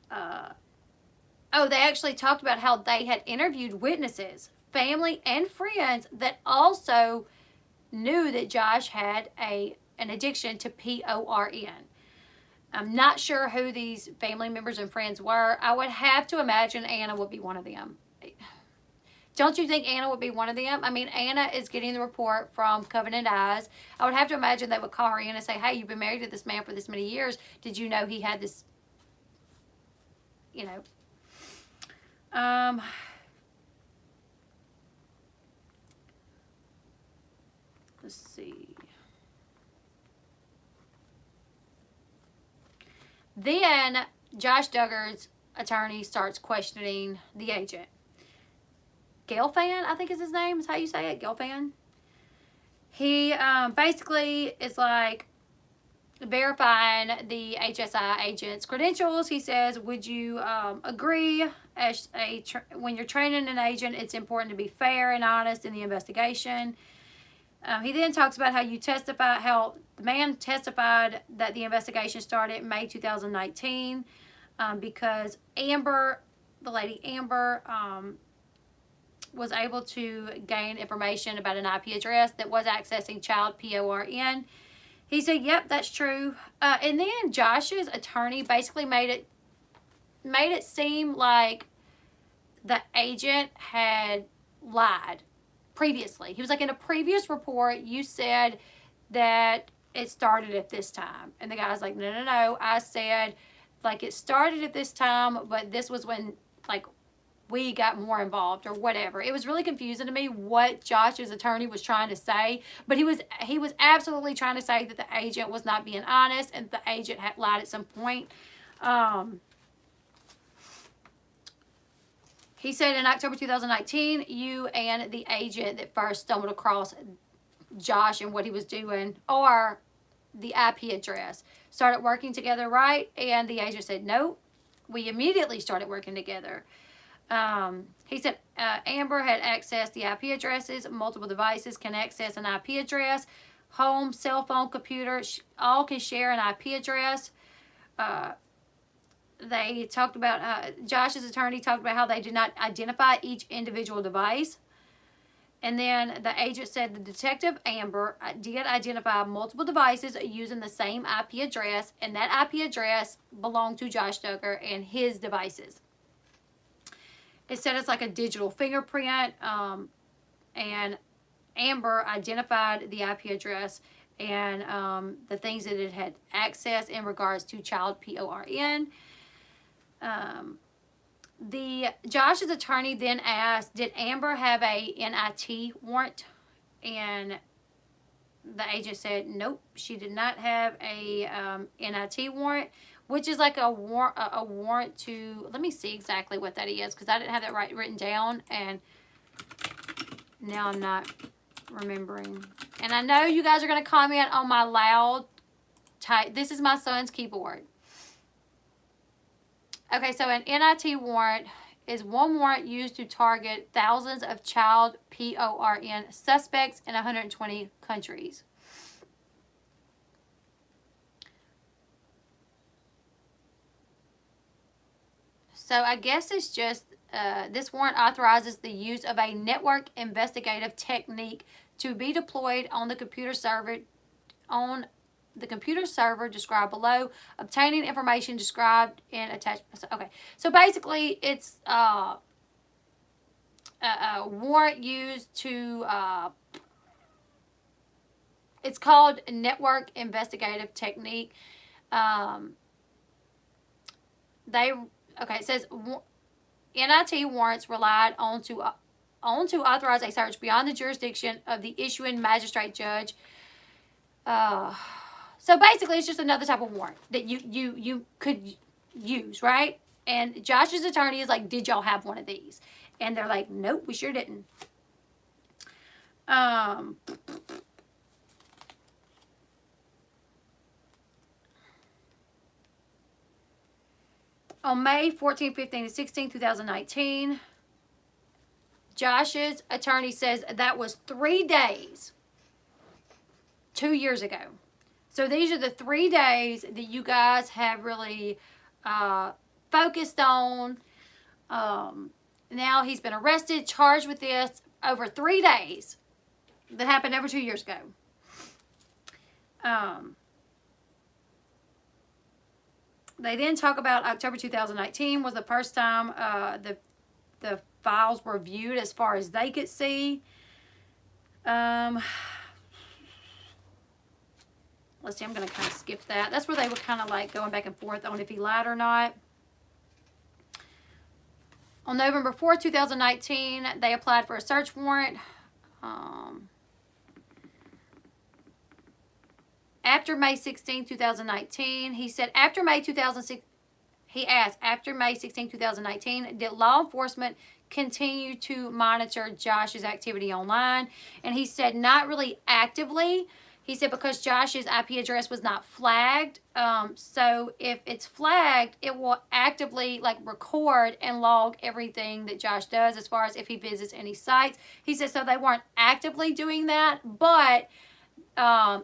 They actually talked about how they had interviewed witnesses, family and friends that also knew that Josh had an addiction to PORN. I'm not sure who these family members and friends were. I would have to imagine Anna would be one of them. Don't you think Anna would be one of them? I mean, Anna is getting the report from Covenant Eyes. I would have to imagine they would call her in and say, hey, you've been married to this man for this many years. Did you know he had this, let's see. Then Josh Duggar's attorney starts questioning the agent. Gelfand, I think is his name, is how you say it, Gelfand. He basically is like verifying the HSI agent's credentials. He says, would you agree when you're training an agent, it's important to be fair and honest in the investigation. He then talks about how the man testified that the investigation started in May 2019 because the lady Amber, was able to gain information about an IP address that was accessing child PORN. He said, yep, that's true. And then Josh's attorney basically made it seem like the agent had lied previously. He was like, in a previous report, you said that it started at this time. And the guy's like, no. I said, like, it started at this time, but this was when, like, we got more involved or whatever. It was really confusing to me what Josh's attorney was trying to say, but he was absolutely trying to say that the agent was not being honest and the agent had lied at some point. He said in October 2019, you and the agent that first stumbled across Josh and what he was doing, or the IP address, started working together, right? And the agent said, nope, we immediately started working together. He said Amber had accessed the IP addresses. Multiple devices can access an IP address. Home, cell phone, computer, all can share an IP address. They talked about, Josh's attorney talked about how they did not identify each individual device. And then the agent said the detective, Amber, did identify multiple devices using the same IP address, and that IP address belonged to Josh Duggar and his devices. It said it's like a digital fingerprint, and Amber identified the IP address and the things that it had access in regards to child PORN. Josh's attorney then asked, did Amber have a NIT warrant? And the agent said, nope, she did not have a NIT warrant, which is like a warrant to, let me see exactly what that is, because I didn't have that written down, and now I'm not remembering. And I know you guys are going to comment on my loud type. This is my son's keyboard. Okay, so an NIT warrant is one warrant used to target thousands of child PORN suspects in 120 countries. So I guess it's just, this warrant authorizes the use of a network investigative technique to be deployed on the computer server described below, obtaining information described in attachment. Okay, so basically it's a warrant used to, it's called network investigative technique. It says NIT warrants relied on to authorize a search beyond the jurisdiction of the issuing magistrate judge. So basically, it's just another type of warrant that you could use, right? And Josh's attorney is like, did y'all have one of these? And they're like, nope, we sure didn't. On May 14, 15, and 16, 2019, Josh's attorney says that was 3 days, 2 years ago. So these are the 3 days that you guys have really focused on. Now he's been arrested, charged with this over 3 days that happened over 2 years ago. They then talk about October 2019 was the first time the files were viewed as far as they could see. Let's see, I'm going to kind of skip that. That's where they were kind of like going back and forth on if he lied or not. On November 4, 2019, they applied for a search warrant. After May 16, 2019, he said after May 2006, he asked, after May 16, 2019, did law enforcement continue to monitor Josh's activity online? And he said not really actively. He said because Josh's IP address was not flagged. So if it's flagged, it will actively like record and log everything that Josh does as far as if he visits any sites. He said so they weren't actively doing that, but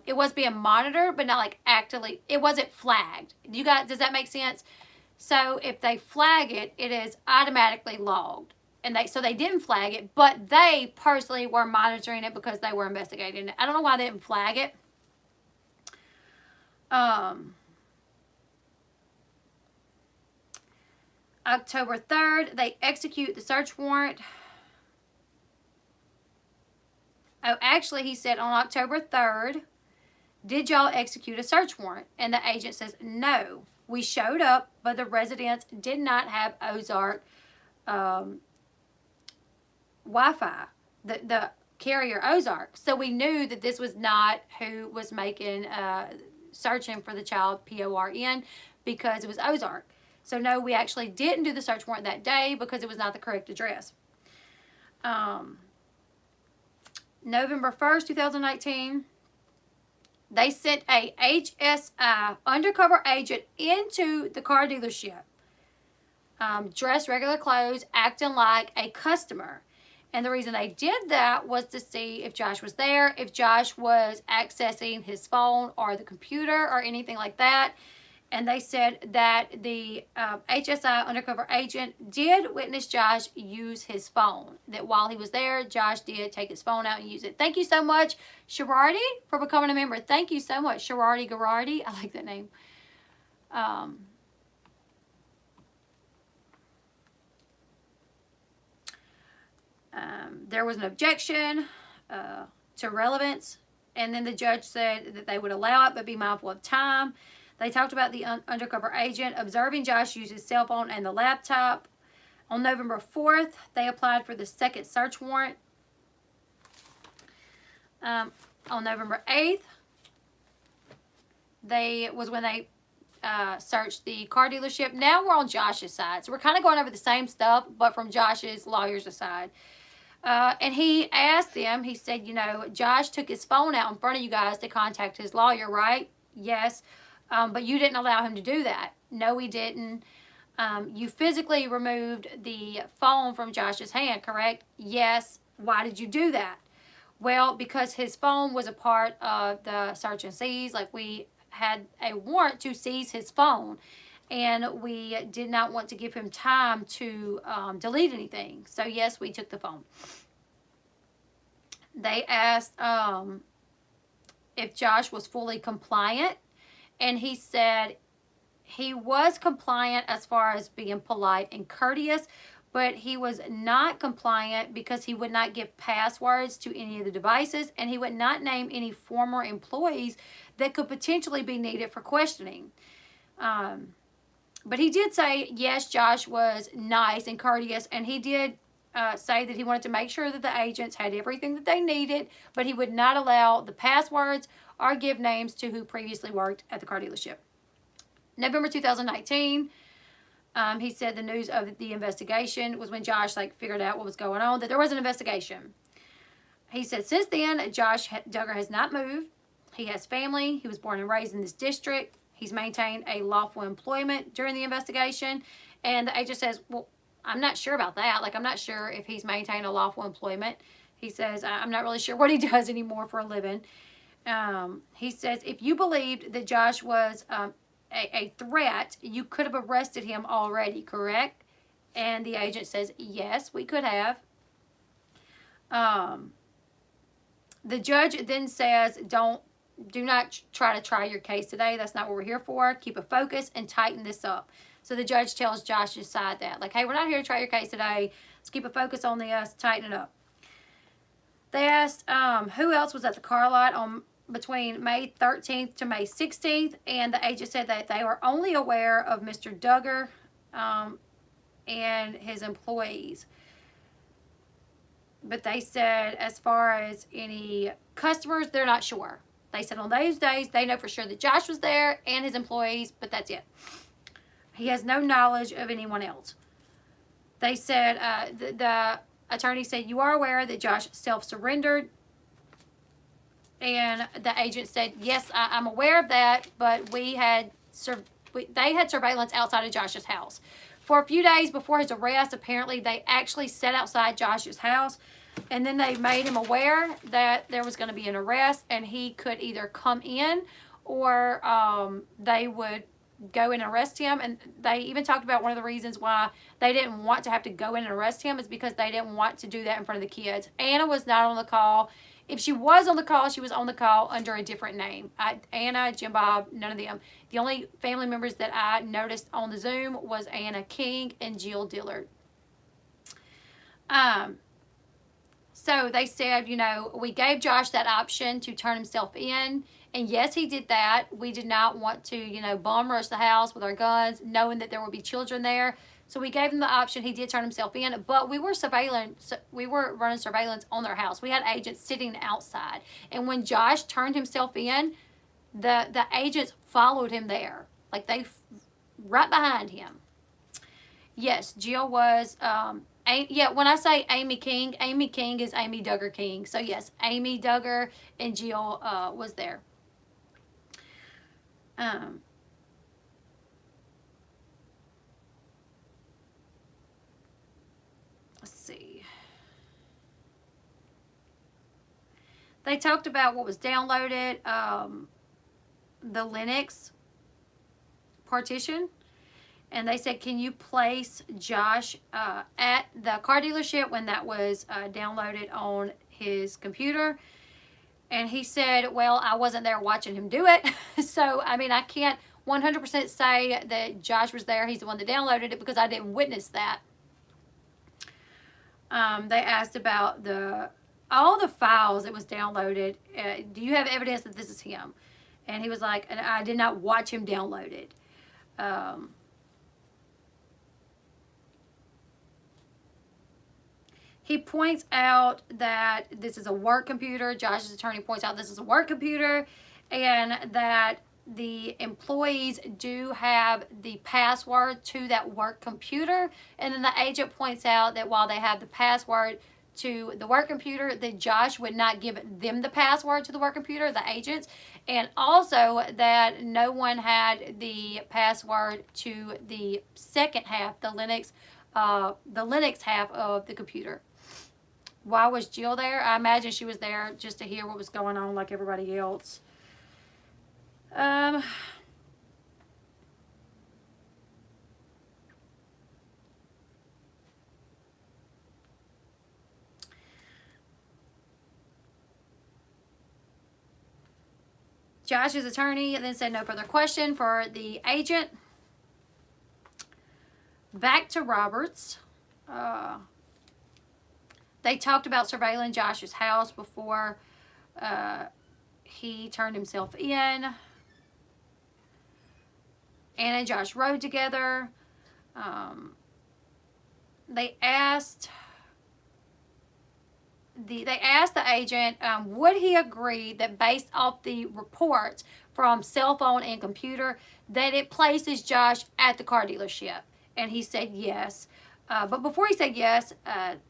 it was being monitored, but not like actively. It wasn't flagged. You guys, does that make sense? So if they flag it, it is automatically logged. And so they didn't flag it, but they personally were monitoring it because they were investigating it. I don't know why they didn't flag it. October 3rd, they execute the search warrant. Oh, actually, he said on October 3rd, did y'all execute a search warrant? And the agent says, no. We showed up, but the residents did not have Ozark Wi-Fi, the carrier Ozark. So we knew that this was not who was making searching for the child, P-O-R-N, because it was Ozark. So no, we actually didn't do the search warrant that day because it was not the correct address. November 1st, 2019, they sent a HSI undercover agent into the car dealership, dressed regular clothes, acting like a customer. And the reason they did that was to see if Josh was there, if Josh was accessing his phone or the computer or anything like that. And they said that the HSI undercover agent did witness Josh use his phone. That while he was there, Josh did take his phone out and use it. Thank you so much, Sherardi, for becoming a member. Thank you so much, Sherardi Garardi. I like that name. There was an objection to relevance, and then the judge said that they would allow it, but be mindful of time. They talked about the undercover agent observing Josh use his cell phone and the laptop. On November 4th, they applied for the second search warrant. On November 8th, was when they searched the car dealership. Now we're on Josh's side. So we're kind of going over the same stuff, but from Josh's lawyer's side. And he asked them, he said, you know, Josh took his phone out in front of you guys to contact his lawyer, right? Yes. But you didn't allow him to do that. No, we didn't. You physically removed the phone from Josh's hand, correct? Yes. Why did you do that? Well, because his phone was a part of the search and seize. Like, we had a warrant to seize his phone, and we did not want to give him time to delete anything. So, yes, we took the phone. They asked if Josh was fully compliant. And he said he was compliant as far as being polite and courteous, but he was not compliant because he would not give passwords to any of the devices, and he would not name any former employees that could potentially be needed for questioning. But he did say, yes, Josh was nice and courteous, and he did say that he wanted to make sure that the agents had everything that they needed, but he would not allow the passwords or give names to who previously worked at the car dealership. November 2019, he said the news of the investigation was when Josh figured out what was going on, that there was an investigation. He said since then, Josh Duggar has not moved. He has family. He was born and raised in this district. He's maintained a lawful employment during the investigation. And the agent says, well, I'm not sure about that. I'm not sure if he's maintained a lawful employment. He says, I'm not really sure what he does anymore for a living. He says, if you believed that Josh was a threat, you could have arrested him already, correct? And the agent says, yes, we could have. The judge then says, do not try to try your case today. That's not what we're here for. Keep a focus and tighten this up. So the judge tells Josh's side that, hey, we're not here to try your case today. Let's keep a focus on this, tighten it up. They asked who else was at the car lot between May 13th to May 16th, and the agent said that they were only aware of Mr. Duggar and his employees. But they said as far as any customers, they're not sure. They said on those days, they know for sure that Josh was there and his employees, but that's it. He has no knowledge of anyone else. They said, the attorney said, you are aware that Josh self-surrendered. And the agent said, yes, I'm aware of that, but they had surveillance outside of Josh's house. For a few days before his arrest, apparently they actually sat outside Josh's house, and then they made him aware that there was going to be an arrest, and he could either come in or they would go in and arrest him. And they even talked about one of the reasons why they didn't want to have to go in and arrest him is because they didn't want to do that in front of the kids. Anna was not on the call. If she was on the call, she was on the call under a different name. Anna, Jim Bob, none of them. The only family members that I noticed on the Zoom was Anna King and Jill Dillard. So they said, we gave Josh that option to turn himself in. And yes, he did that. We did not want to, bum rush the house with our guns, knowing that there would be children there. So we gave him the option. He did turn himself in, but we were running surveillance on their house. We had agents sitting outside, and when Josh turned himself in, the agents followed him there, like right behind him. Yes, Jill was. Yeah, when I say Amy King is Amy Duggar King. So yes, Amy Duggar and Jill was there. Let's see. They talked about what was downloaded, the Linux partition. And they said, can you place Josh at the car dealership when that was downloaded on his computer? And he said, well, I wasn't there watching him do it. So, I mean, I can't 100% say that Josh was there. He's the one that downloaded it because I didn't witness that. They asked about all the files that was downloaded. Do you have evidence that this is him? And he was like, and I did not watch him download it. He points out that this is a work computer. Josh's attorney points out this is a work computer, and that the employees do have the password to that work computer. And then the agent points out that while they have the password to the work computer, that Josh would not give them the password to the work computer, the agents, and also that no one had the password to the second half, the Linux half of the computer. Why was Jill there? I imagine she was there just to hear what was going on like everybody else. Josh's attorney then said no further question for the agent. Back to Roberts. They talked about surveilling Josh's house before he turned himself in. Anna and Josh rode together. They asked the agent, would he agree that based off the reports from cell phone and computer that it places Josh at the car dealership? And he said yes. But before he said yes,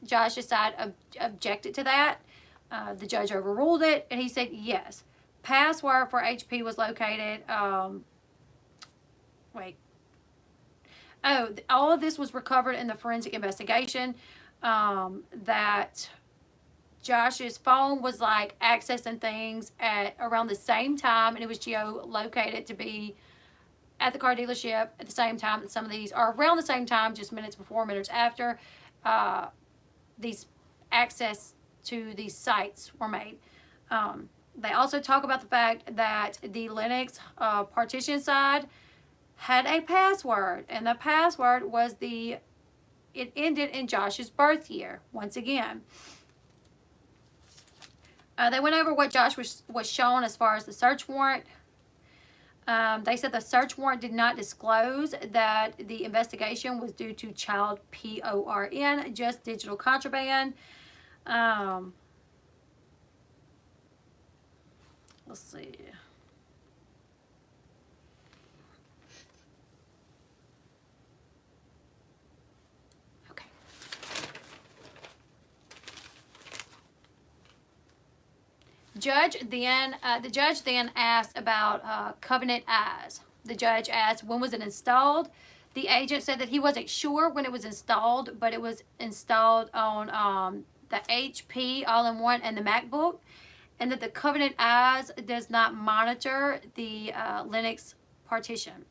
Josh decided objected to that. The judge overruled it, and he said yes. Password for HP was located. All of this was recovered in the forensic investigation. That Josh's phone was like accessing things at around the same time, and it was geolocated to be at the car dealership at the same time that some of these are around the same time, just minutes before, minutes after these access to these sites were made. They also talk about the fact that the Linux partition side had a password, and the password was it ended in Josh's birth year once again. They went over what Josh was shown as far as the search warrant. They said the search warrant did not disclose that the investigation was due to child PORN, just digital contraband. Let's see. Okay. The judge then asked about Covenant Eyes. The judge asked, when was it installed? The agent said that he wasn't sure when it was installed, but it was installed on the HP All-in-One and the MacBook, and that the Covenant Eyes does not monitor the Linux partition.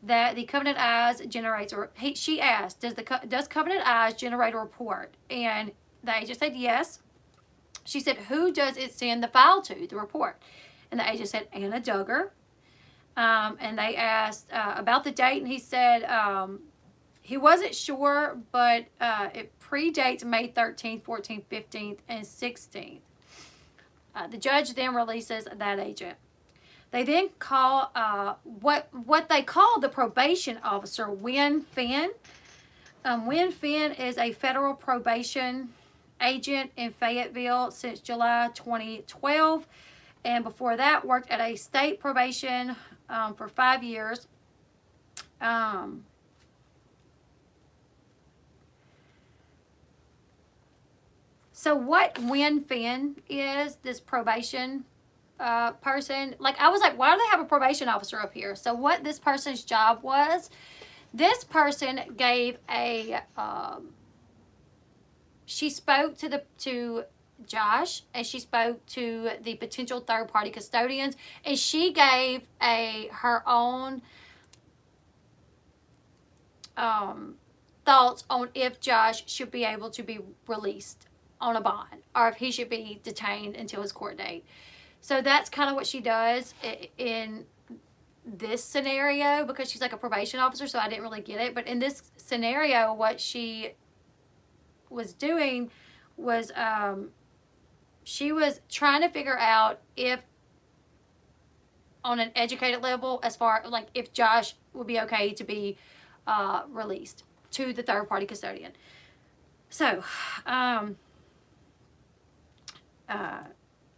That the Covenant Eyes generates, she asked, does Covenant Eyes generate a report? And the agent said yes. She said, who does it send the file to, the report? And the agent said, Anna Duggar. And they asked about the date, and he said he wasn't sure, but it predates May 13th, 14th, 15th, and 16th. The judge then releases that agent. They then call what they call the probation officer, Win Finn. Win Finn is a federal probation agent in Fayetteville since July 2012. And before that, worked at a state probation for 5 years. So what Win Finn is, this probation person, like I was like, why do they have a probation officer up here? So what this person's job was, this person gave a, she spoke to Josh, and she spoke to the potential third-party custodians, and she gave her own thoughts on if Josh should be able to be released on a bond, or if he should be detained until his court date. So that's kind of what she does in this scenario, because she's like a probation officer, so I didn't really get it. But in this scenario, what she was doing was she was trying to figure out if, on an educated level, as far like if Josh would be okay to be released to the third party custodian. So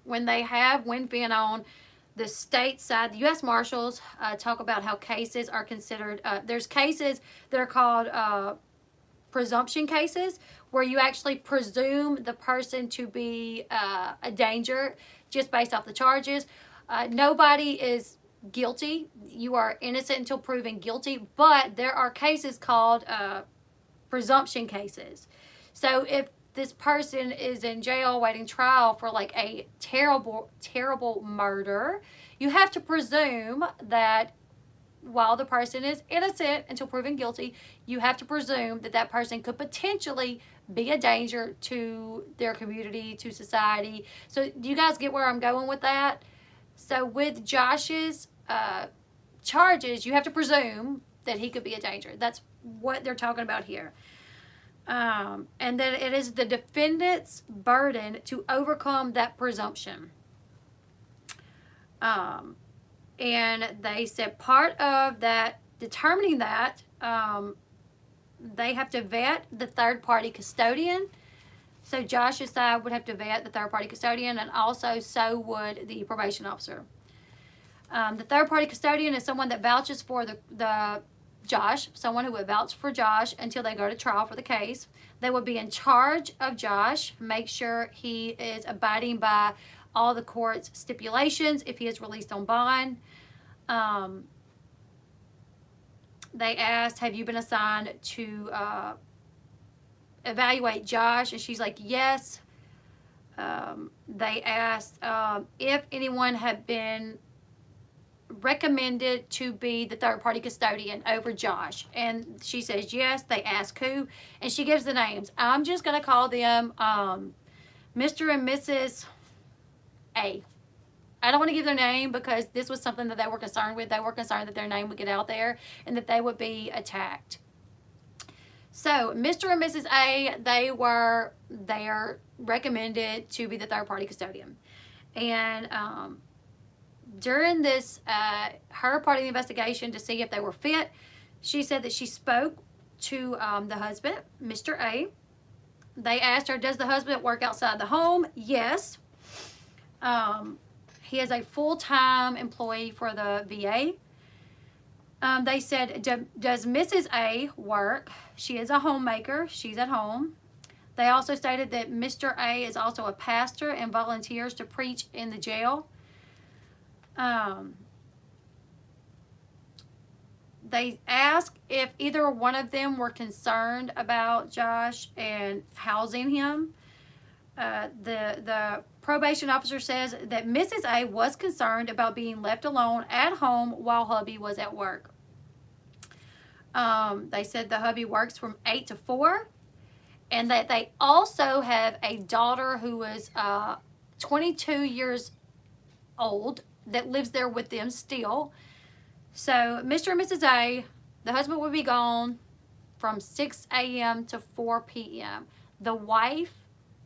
when they have Win Finn on the state side, the U.S. Marshals talk about how cases are considered, there's cases that are called presumption cases, where you actually presume the person to be a danger just based off the charges. Nobody is guilty. You are innocent until proven guilty, but there are cases called presumption cases. So if this person is in jail waiting trial for like a terrible, terrible murder, you have to presume that while the person is innocent until proven guilty, you have to presume that that person could potentially be a danger to their community, to society. So do you guys get where I'm going with that? So with Josh's charges, you have to presume that he could be a danger. That's what they're talking about here. And that it is the defendant's burden to overcome that presumption. And they said part of that, determining that, they have to vet the third-party custodian. So Josh's side would have to vet the third-party custodian, and also so would the probation officer. The third-party custodian is someone that vouches for the Josh, someone who would vouch for Josh until they go to trial for the case. They would be in charge of Josh, make sure he is abiding by all the court's stipulations if he is released on bond. They asked, have you been assigned to evaluate Josh? And she's like, yes. They asked if anyone had been recommended to be the third-party custodian over Josh, and she says yes. They ask who, and she gives the names. I'm just going to call them Mr. and Mrs. A. I don't want to give their name because this was something that they were concerned with. They were concerned that their name would get out there and that they would be attacked. So Mr. and Mrs. A, they are recommended to be the third-party custodian. And during this, her part of the investigation to see if they were fit, she said that she spoke to the husband, Mr. A. They asked her, does the husband work outside the home? Yes. He is a full-time employee for the VA. They said, does Mrs. A work? She is a homemaker. She's at home. They also stated that Mr. A is also a pastor and volunteers to preach in the jail. They asked if either one of them were concerned about Josh and housing him. The probation officer says that Mrs. A was concerned about being left alone at home while hubby was at work. They said the hubby works from 8 to 4, and that they also have a daughter who is 22 years old that lives there with them still. So Mr. and Mrs. A, the husband would be gone from 6 a.m. to 4 p.m. The wife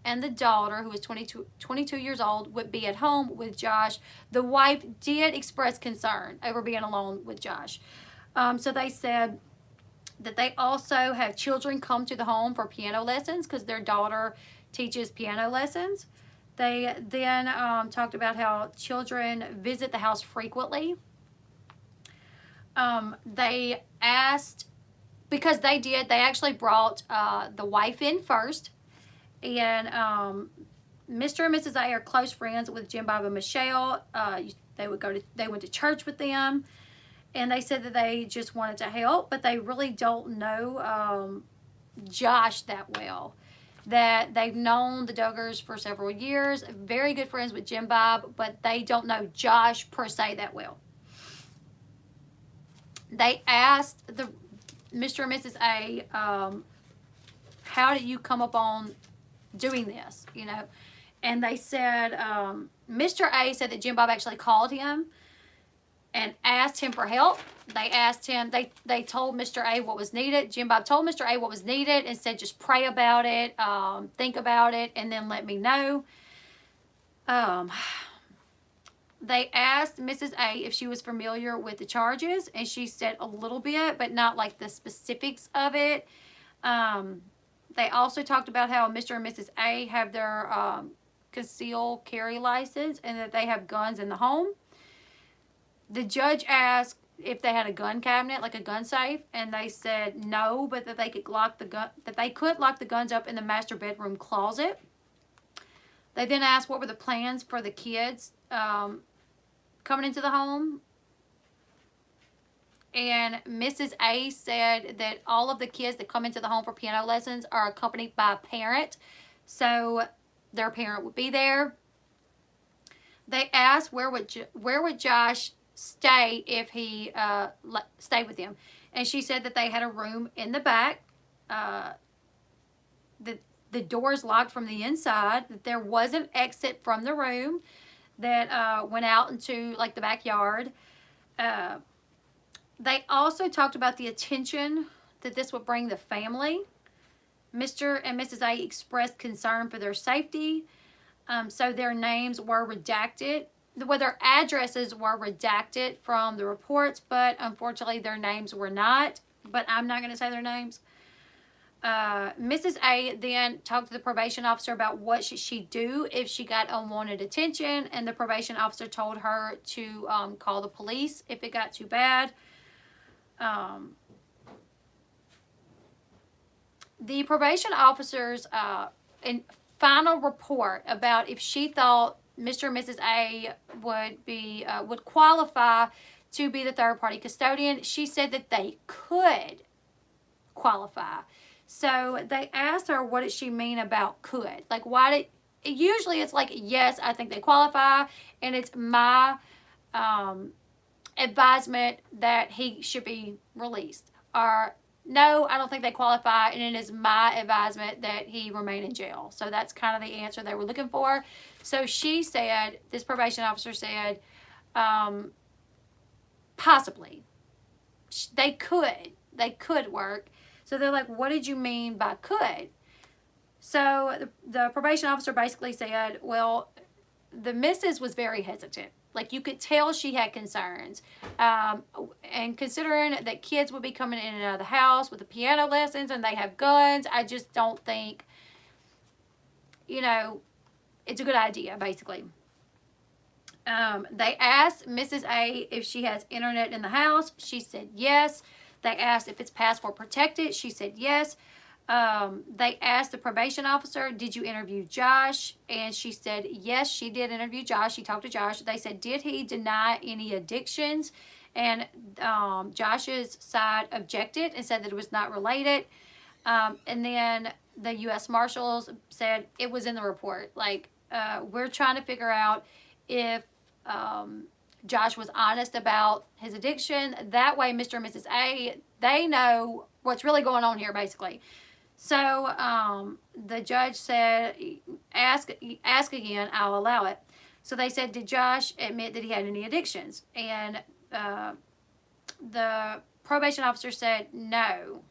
and the daughter, who is 22 years old, would be at home with Josh. The wife did express concern over being alone with Josh. So they said that they also have children come to the home for piano lessons because their daughter teaches piano lessons. They then talked about how children visit the house frequently. They asked, because they actually brought the wife in first. And Mr. and Mrs. A are close friends with Jim Bob and Michelle. They went to church with them. And they said that they just wanted to help, but they really don't know Josh that well. That they've known the Duggars for several years, very good friends with Jim Bob, but they don't know Josh per se that well. They asked Mr. and Mrs. A, how did you come upon doing this, you know? And they said, Mr. A said that Jim Bob actually called him and asked him for help. They asked him, they told Mr. A what was needed. Jim Bob told Mr. A what was needed and said, just pray about it, think about it, and then let me know. They asked Mrs. A if she was familiar with the charges, and she said a little bit, but not like the specifics of it. They also talked about how Mr. and Mrs. A have their concealed carry license and that they have guns in the home. The judge asked if they had a gun cabinet, like a gun safe, and they said no, but that they could lock the guns up in the master bedroom closet. They then asked what were the plans for the kids coming into the home. And Mrs. A said that all of the kids that come into the home for piano lessons are accompanied by a parent. So their parent would be there. They asked where would Josh stay if he stayed with them. And she said that they had a room in the back. The door's locked from the inside. That there was an exit from the room that went out into like the backyard. They also talked about the attention that this would bring the family. Mr. and Mrs. A expressed concern for their safety. So their names were redacted. Well, their addresses were redacted from the reports, but unfortunately their names were not. But I'm not going to say their names. Mrs. A then talked to the probation officer about what should she do if she got unwanted attention, and the probation officer told her to call the police if it got too bad. The probation officer's final report about if she thought Mr. and Mrs. A would qualify to be the third-party custodian, she said that they could qualify. So they asked her, what did she mean about could? Like, usually it's like, yes, I think they qualify, and it's my advisement that he should be released. Or, no, I don't think they qualify, and it is my advisement that he remain in jail. So that's kind of the answer they were looking for. So she said, this probation officer said, possibly. They could work. So they're like, what did you mean by could? So the probation officer basically said, well, the missus was very hesitant. Like, you could tell she had concerns. And considering that kids would be coming in and out of the house with the piano lessons and they have guns, I just don't think, you know, it's a good idea, basically. They asked Mrs. A if she has internet in the house. She said yes. They asked if it's passport protected. She said yes. They asked the probation officer, did you interview Josh? And she said yes, she did interview Josh. She talked to Josh. They said, did he deny any addictions? And Josh's side objected and said that it was not related. And then the U.S. Marshals said it was in the report. Like, we're trying to figure out if Josh was honest about his addiction. That way, Mr. and Mrs. A, they know what's really going on here, basically. So the judge said, ask again, I'll allow it. So they said, did Josh admit that he had any addictions? And the probation officer said no.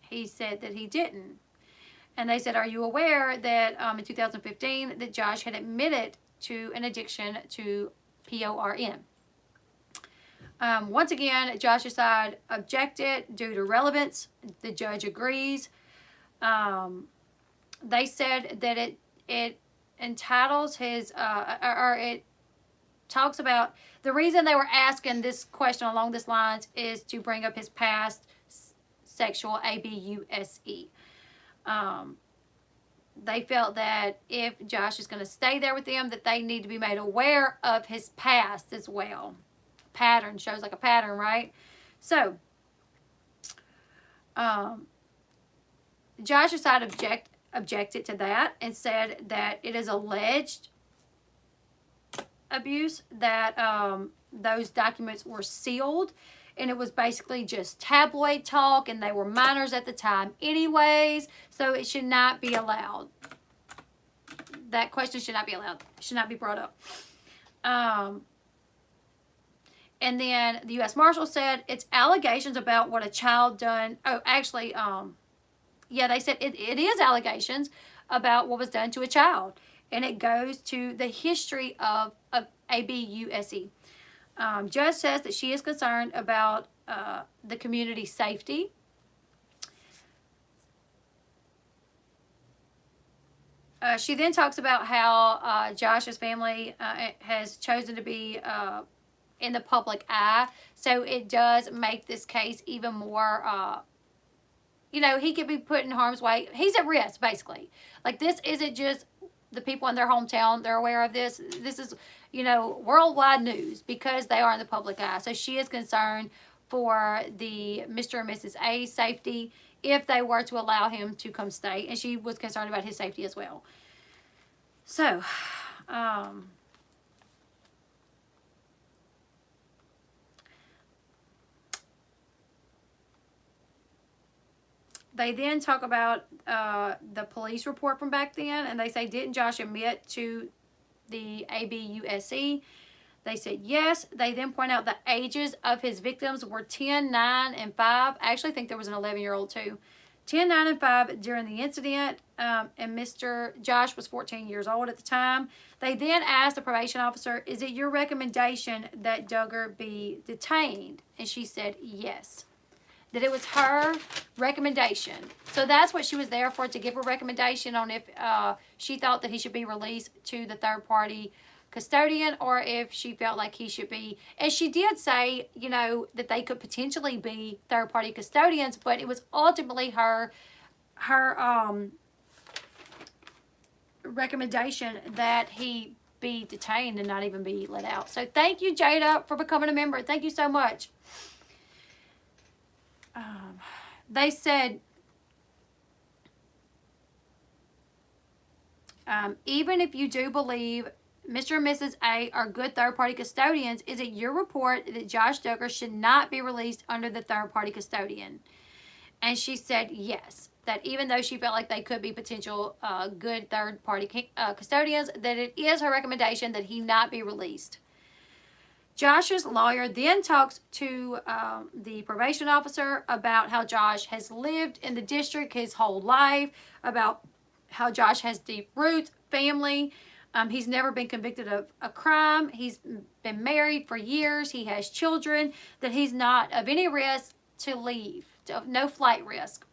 He said that he didn't. And they said, are you aware that in 2015 that Josh had admitted to an addiction to PORN? Once again, Josh's side objected due to relevance. The judge agrees. They said that it entitles his or it talks about the reason they were asking this question along these lines is to bring up his past sexual abuse. They felt that if Josh is going to stay there with them, that they need to be made aware of his past as well. Pattern shows like a pattern, right? So, Josh's side objected to that and said that it is alleged abuse, that those documents were sealed, and it was basically just tabloid talk, and they were minors at the time anyways, so it should not be allowed. That question should not be allowed. Should not be brought up. And then the U.S. Marshal said it's allegations about what a child done. Oh, actually, yeah, they said it is allegations about what was done to a child. And it goes to the history of ABUSE. Judge says that she is concerned about the community's safety. She then talks about how Josh's family has chosen to be in the public eye. So it does make this case even more, he could be put in harm's way. He's at risk, basically. Like, this isn't just the people in their hometown, they're aware of this. This is, worldwide news because they are in the public eye. So she is concerned for the Mr. and Mrs. A's safety if they were to allow him to come stay. And she was concerned about his safety as well. So, they then talk about the police report from back then, and they say, didn't Josh admit to the ABUSE? They said yes. They then point out the ages of his victims were 10, 9, and 5. I actually think there was an 11-year-old too. 10, 9, and 5 during the incident, and Mr. Josh was 14 years old at the time. They then asked the probation officer, is it your recommendation that Duggar be detained? And she said yes. That it was her recommendation. So that's what she was there for, to give a recommendation on if she thought that he should be released to the third-party custodian or if she felt like he should be. And she did say, that they could potentially be third-party custodians, but it was ultimately her recommendation that he be detained and not even be let out. So thank you, Jada, for becoming a member. Thank you so much. They said, even if you do believe Mr. and Mrs. A are good third-party custodians, is it your report that Josh Duggar should not be released under the third-party custodian? And she said yes, that even though she felt like they could be potential good third-party custodians, that it is her recommendation that he not be released. Josh's lawyer then talks to the probation officer about how Josh has lived in the district his whole life, about how Josh has deep roots, family. He's never been convicted of a crime. He's been married for years. He has children, that he's not of any risk to leave, no flight risk.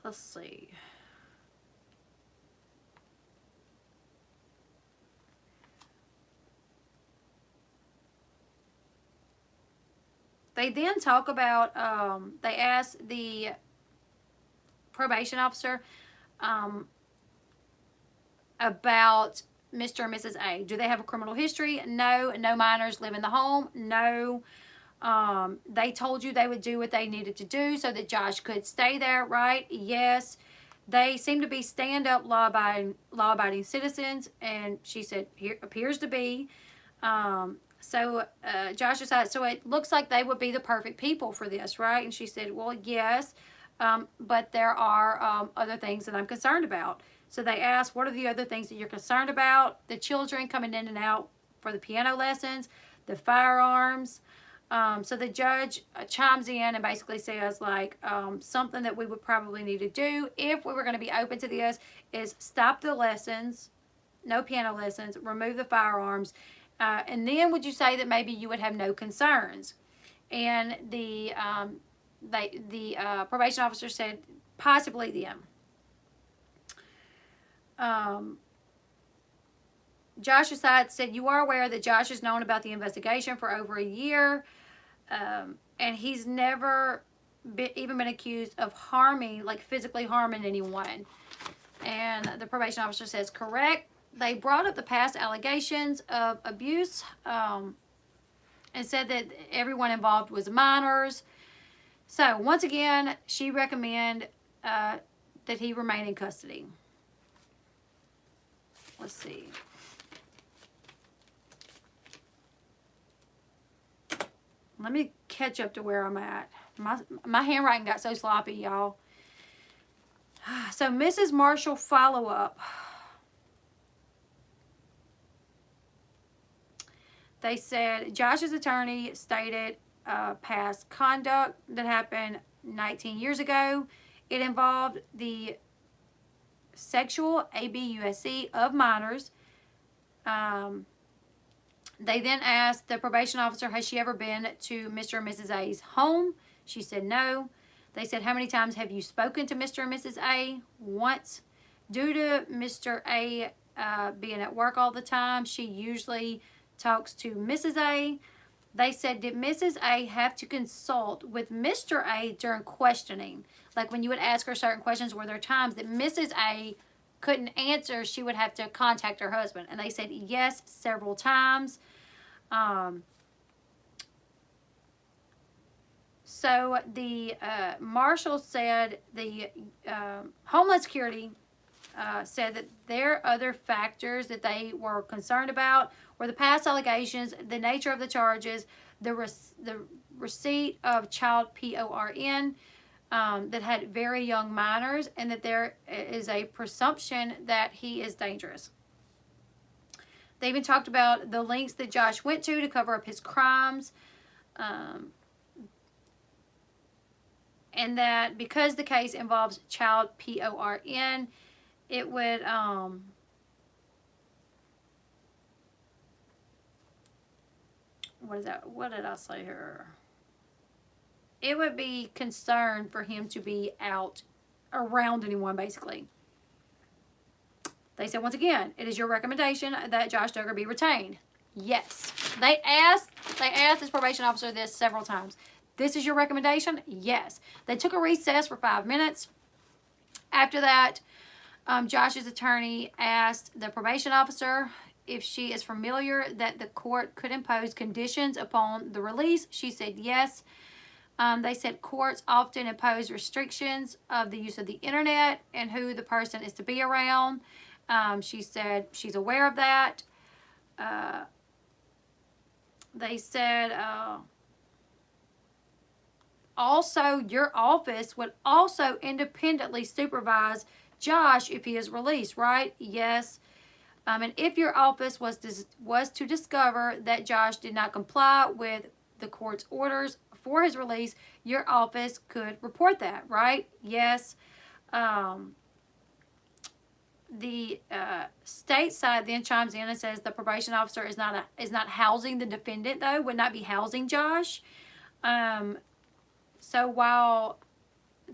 Let's see. They then talk about, they ask the probation officer about Mr. and Mrs. A. Do they have a criminal history? No. No minors live in the home? No. They told you they would do what they needed to do so that Josh could stay there, right? Yes. They seem to be stand-up, law-abiding citizens, and she said, here appears to be. So Josh decided, so it looks like they would be the perfect people for this, right? And she said, well, yes, but there are other things that I'm concerned about. So they asked, what are the other things that you're concerned about? The children coming in and out for the piano lessons, the firearms. So the judge chimes in and basically says, like, something that we would probably need to do if we were going to be open to this is stop the lessons, no piano lessons, remove the firearms, and then would you say that maybe you would have no concerns? And the probation officer said possibly them. Josh's side said, you are aware that Josh has known about the investigation for over a year, and he's never even been accused of harming, like physically harming anyone. And the probation officer says, correct. They brought up the past allegations of abuse, and said that everyone involved was minors. So once again, she recommended that he remain in custody. Let's see. Let me catch up to where I'm at. My handwriting got so sloppy, y'all. So Mrs. Marshall follow-up. They said Josh's attorney stated past conduct that happened 19 years ago. It involved the sexual abuse of minors. They then asked the probation officer, has she ever been to Mr. and Mrs. A's home? She said no. They said, how many times have you spoken to Mr. and Mrs. A? Once. Due to Mr. A being at work all the time, she usually talks to Mrs. A. They said, did Mrs. A have to consult with Mr. A during questioning? Like when you would ask her certain questions, were there times that Mrs. A couldn't answer, she would have to contact her husband? And they said yes, several times. So the marshal said the Homeland Security said that there are other factors that they were concerned about were the past allegations, the nature of the charges, the receipt of child PORN that had very young minors, and that there is a presumption that he is dangerous. They even talked about the lengths that Josh went to cover up his crimes, and that because the case involves child PORN, it would what is that? What did I say here? It would be concern for him to be out around anyone, basically. They said, once again, it is your recommendation that Josh Duggar be retained. Yes. They asked this probation officer this several times. This is your recommendation? Yes. They took a recess for 5 minutes. After that, Josh's attorney asked the probation officer if she is familiar that the court could impose conditions upon the release. She said yes. They said courts often impose restrictions of the use of the internet and who the person is to be around. She said she's aware of that. They said also your office would also independently supervise Josh if he is released, right? Yes. And if your office was to discover that Josh did not comply with the court's orders for his release, your office could report that, right? Yes. The state side then chimes in and says the probation officer is not housing the defendant, though, would not be housing Josh. So while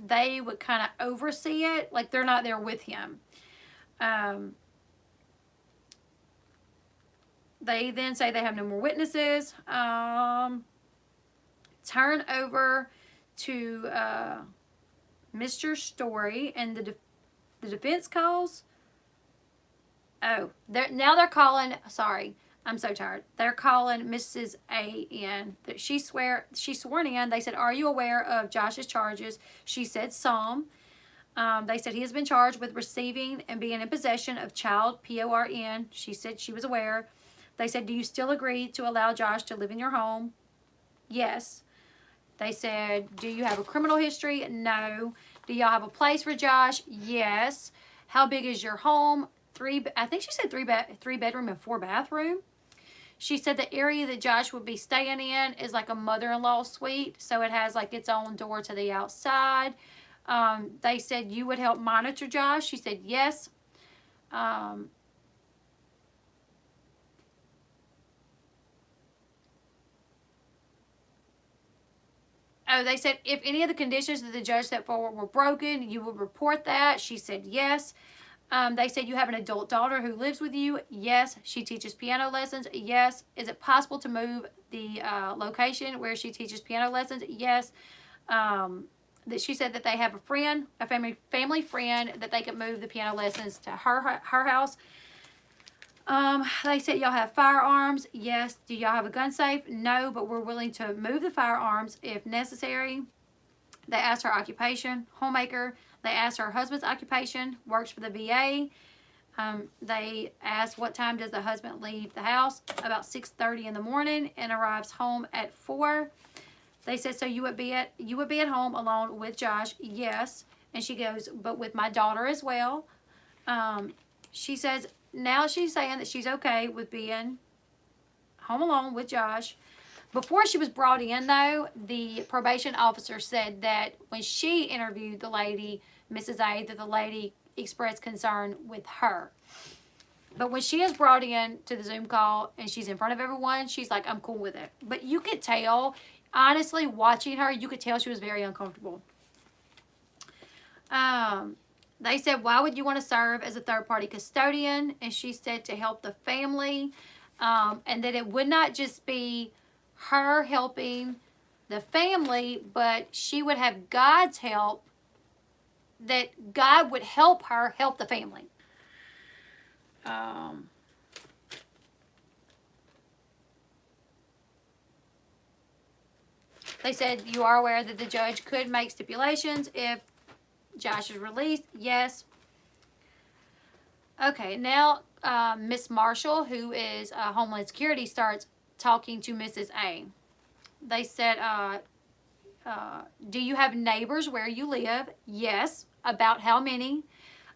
they would kind of oversee it, like they're not there with him. They then say they have no more witnesses. Turn over to Mr. Story, and the defense calls. Oh, they're calling. Sorry, I'm so tired. They're calling Mrs. A in. She's sworn in. They said, "Are you aware of Josh's charges?" She said, "Some." They said he has been charged with receiving and being in possession of child PORN. She said she was aware. They said, "Do you still agree to allow Josh to live in your home?" Yes. They said, "Do you have a criminal history?" No. "Do y'all have a place for Josh?" Yes. "How big is your home?" I think she said three bedroom and 4 bathroom. She said the area that Josh would be staying in is like a mother-in-law suite, so it has like its own door to the outside. They said you would help monitor Josh. She said yes. Oh, they said if any of the conditions that the judge set forward were broken, you would report that. She said yes. They said you have an adult daughter who lives with you. Yes. She teaches piano lessons. Yes. Is it possible to move the location where she teaches piano lessons? Yes. That she said that they have a friend, a family friend, that they could move the piano lessons to her house. They said y'all have firearms. Yes. Do y'all have a gun safe? No, but we're willing to move the firearms if necessary. They asked her occupation, homemaker. They asked her husband's occupation, works for the VA. They asked what time does the husband leave the house? About 6:30 in the morning, and arrives home at 4. They said, so you would be at home alone with Josh? Yes. And she goes, but with my daughter as well. She says now she's saying that she's okay with being home alone with Josh. Before she was brought in, though, the probation officer said that when she interviewed the lady, Mrs. A, that the lady expressed concern with her. But when she is brought in to the Zoom call and she's in front of everyone, she's like, I'm cool with it. But you could tell, honestly, watching her, you could tell she was very uncomfortable. They said, why would you want to serve as a third-party custodian? And she said to help the family, and that it would not just be her helping the family, but she would have God's help, that God would help her help the family. They said you are aware that the judge could make stipulations if Josh is released. Yes. Okay, now Miss Marshall, who is Homeland Security, starts talking to Mrs. A. They said, do you have neighbors where you live? Yes. About how many?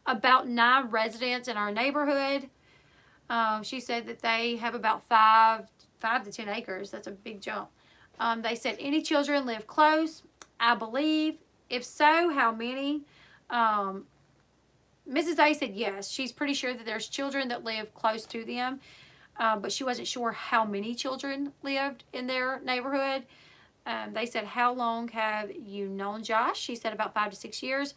About 9 residents in our neighborhood. She said that they have about 5 to 10 acres. That's a big jump. They said, any children live close? I believe. If so, how many? Mrs. A said yes. She's pretty sure that there's children that live close to them, but she wasn't sure how many children lived in their neighborhood. They said, how long have you known Josh? She said about 5 to 6 years.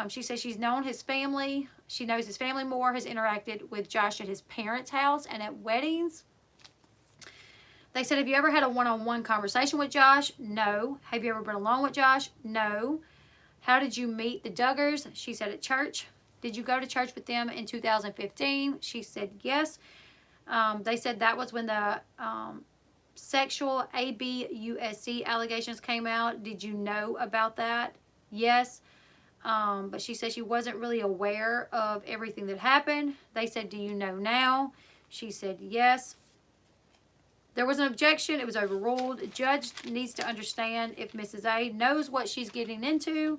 She said she's known his family. She knows his family more, has interacted with Josh at his parents' house and at weddings. They said, have you ever had a one-on-one conversation with Josh? No. Have you ever been alone with Josh? No. How did you meet the Duggars? She said at church. Did you go to church with them in 2015? She said yes. They said that was when the sexual abuse allegations came out. Did you know about that? Yes. But she said she wasn't really aware of everything that happened. They said, do you know now? She said yes. There was an objection. It was overruled. The judge needs to understand if Mrs. A knows what she's getting into.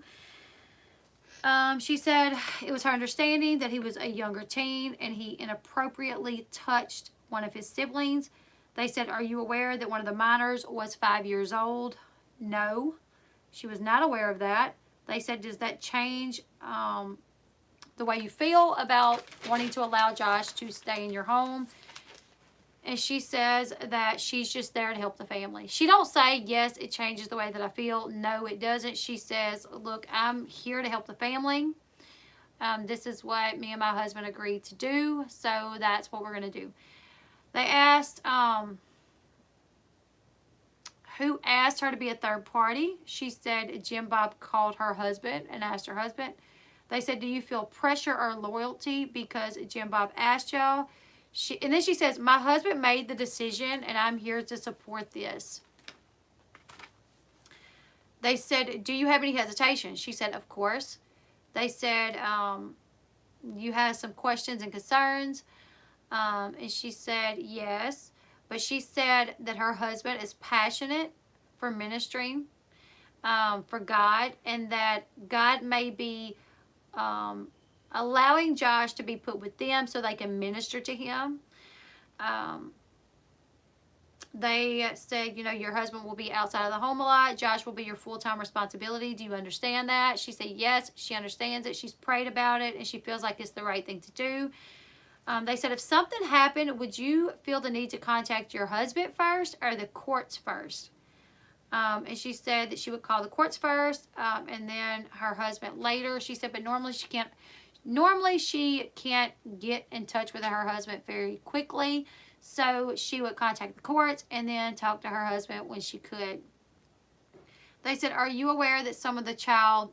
She said it was her understanding that he was a younger teen and he inappropriately touched one of his siblings. They said, are you aware that one of the minors was 5 years old? No, she was not aware of that. They said, does that change the way you feel about wanting to allow Josh to stay in your home? And she says that she's just there to help the family. She don't say, yes, it changes the way that I feel. No, it doesn't. She says, look, I'm here to help the family. This is what me and my husband agreed to do. So that's what we're going to do. They asked, who asked her to be a third party? She said Jim Bob called her husband and asked her husband. They said, do you feel pressure or loyalty because Jim Bob asked y'all? And then she says, my husband made the decision and I'm here to support this. They said, do you have any hesitation? She said, of course. They said, you have some questions and concerns. And she said, yes. But she said that her husband is passionate for ministering for God, and that God may be allowing Josh to be put with them so they can minister to him. They said, your husband will be outside of the home a lot. Josh will be your full-time responsibility. Do you understand that? She said, yes, she understands it. She's prayed about it, and she feels like it's the right thing to do. They said, if something happened, would you feel the need to contact your husband first or the courts first? And she said that she would call the courts first, and then her husband later. She said, but normally she can't get in touch with her husband very quickly. So she would contact the courts and then talk to her husband when she could. They said, are you aware that some of the child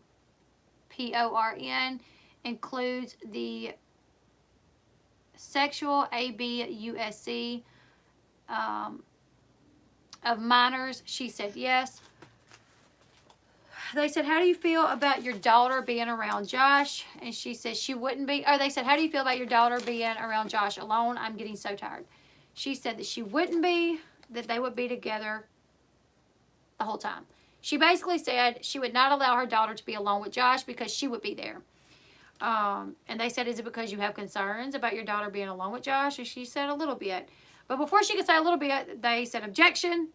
PORN includes the sexual abuse of minors? She said, yes. They said, how do you feel about your daughter being around Josh? And she said she wouldn't be. Or they said, how do you feel about your daughter being around Josh alone? I'm getting so tired. She said that she wouldn't be, that they would be together the whole time. She basically said she would not allow her daughter to be alone with Josh because she would be there. And they said, is it because you have concerns about your daughter being alone with Josh? And she said a little bit. But before she could say a little bit, they said objection.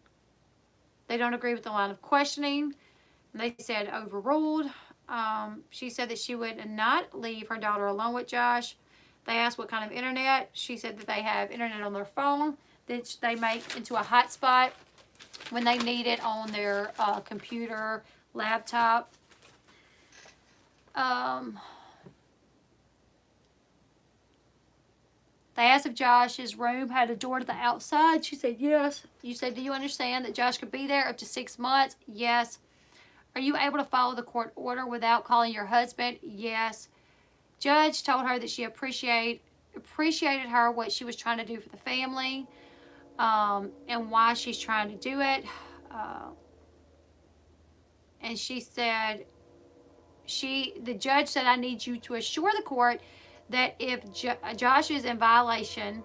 They don't agree with the line of questioning. And they said overruled. She said that she would not leave her daughter alone with Josh. They asked what kind of internet. She said that they have internet on their phone that they make into a hotspot when they need it on their computer, laptop. They asked if Josh's room had a door to the outside. She said yes. You said, do you understand that Josh could be there up to 6 months? Yes. Are you able to follow the court order without calling your husband? Yes. Judge told her that she appreciated her, what she was trying to do for the family, and why she's trying to do it. And she said, the judge said, I need you to assure the court that if Josh is in violation,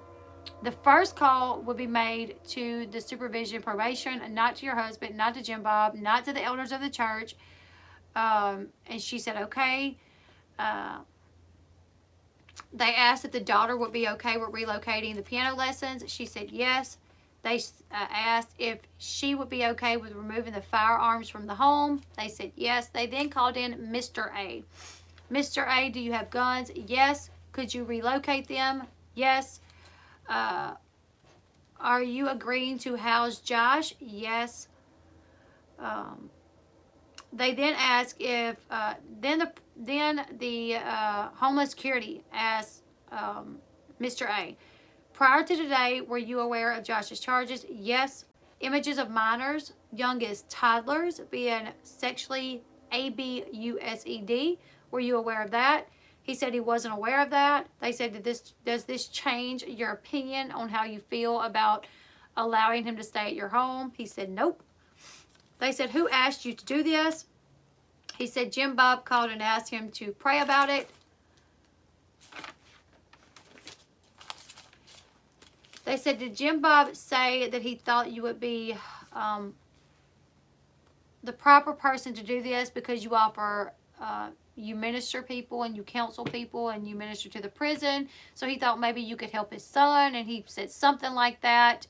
the first call will be made to the supervision probation, and not to your husband, not to Jim Bob, not to the elders of the church. And she said, okay. They asked if the daughter would be okay with relocating the piano lessons. She said yes. They asked if she would be okay with removing the firearms from the home. They said yes. They then called in Mr. A. Mr. A, do you have guns? Yes. Could you relocate them? Yes. Are you agreeing to house Josh? Yes. They then asked if then the Homeland Security asked Mr. A, prior to today, were you aware of Josh's charges? Yes. Images of minors, young as toddlers, being sexually abused. Were you aware of that? He said he wasn't aware of that. They said, does this change your opinion on how you feel about allowing him to stay at your home? He said, nope. They said, who asked you to do this? He said, Jim Bob called and asked him to pray about it. They said, did Jim Bob say that he thought you would be the proper person to do this because you offer, you minister people and you counsel people and you minister to the prison? So he thought maybe you could help his son, and he said something like that.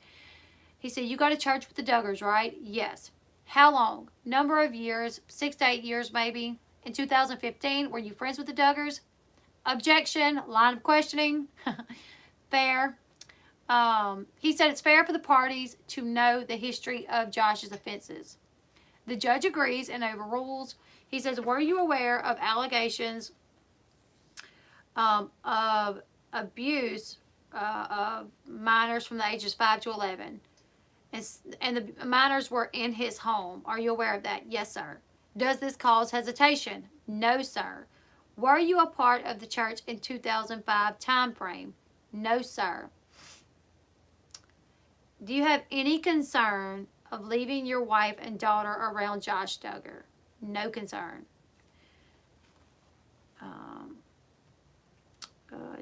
He said, you go to church with the Duggars, right? Yes. How long? Number of years, 6 to 8 years maybe. In 2015, were you friends with the Duggars? Objection, line of questioning. Fair. He said it's fair for the parties to know the history of Josh's offenses. The judge agrees and overrules. He says, were you aware of allegations of abuse of minors from the ages 5 to 11? And the minors were in his home. Are you aware of that? Yes, sir. Does this cause hesitation? No, sir. Were you a part of the church in 2005 time frame? No, sir. Do you have any concern of leaving your wife and daughter around Josh Duggar? No concern.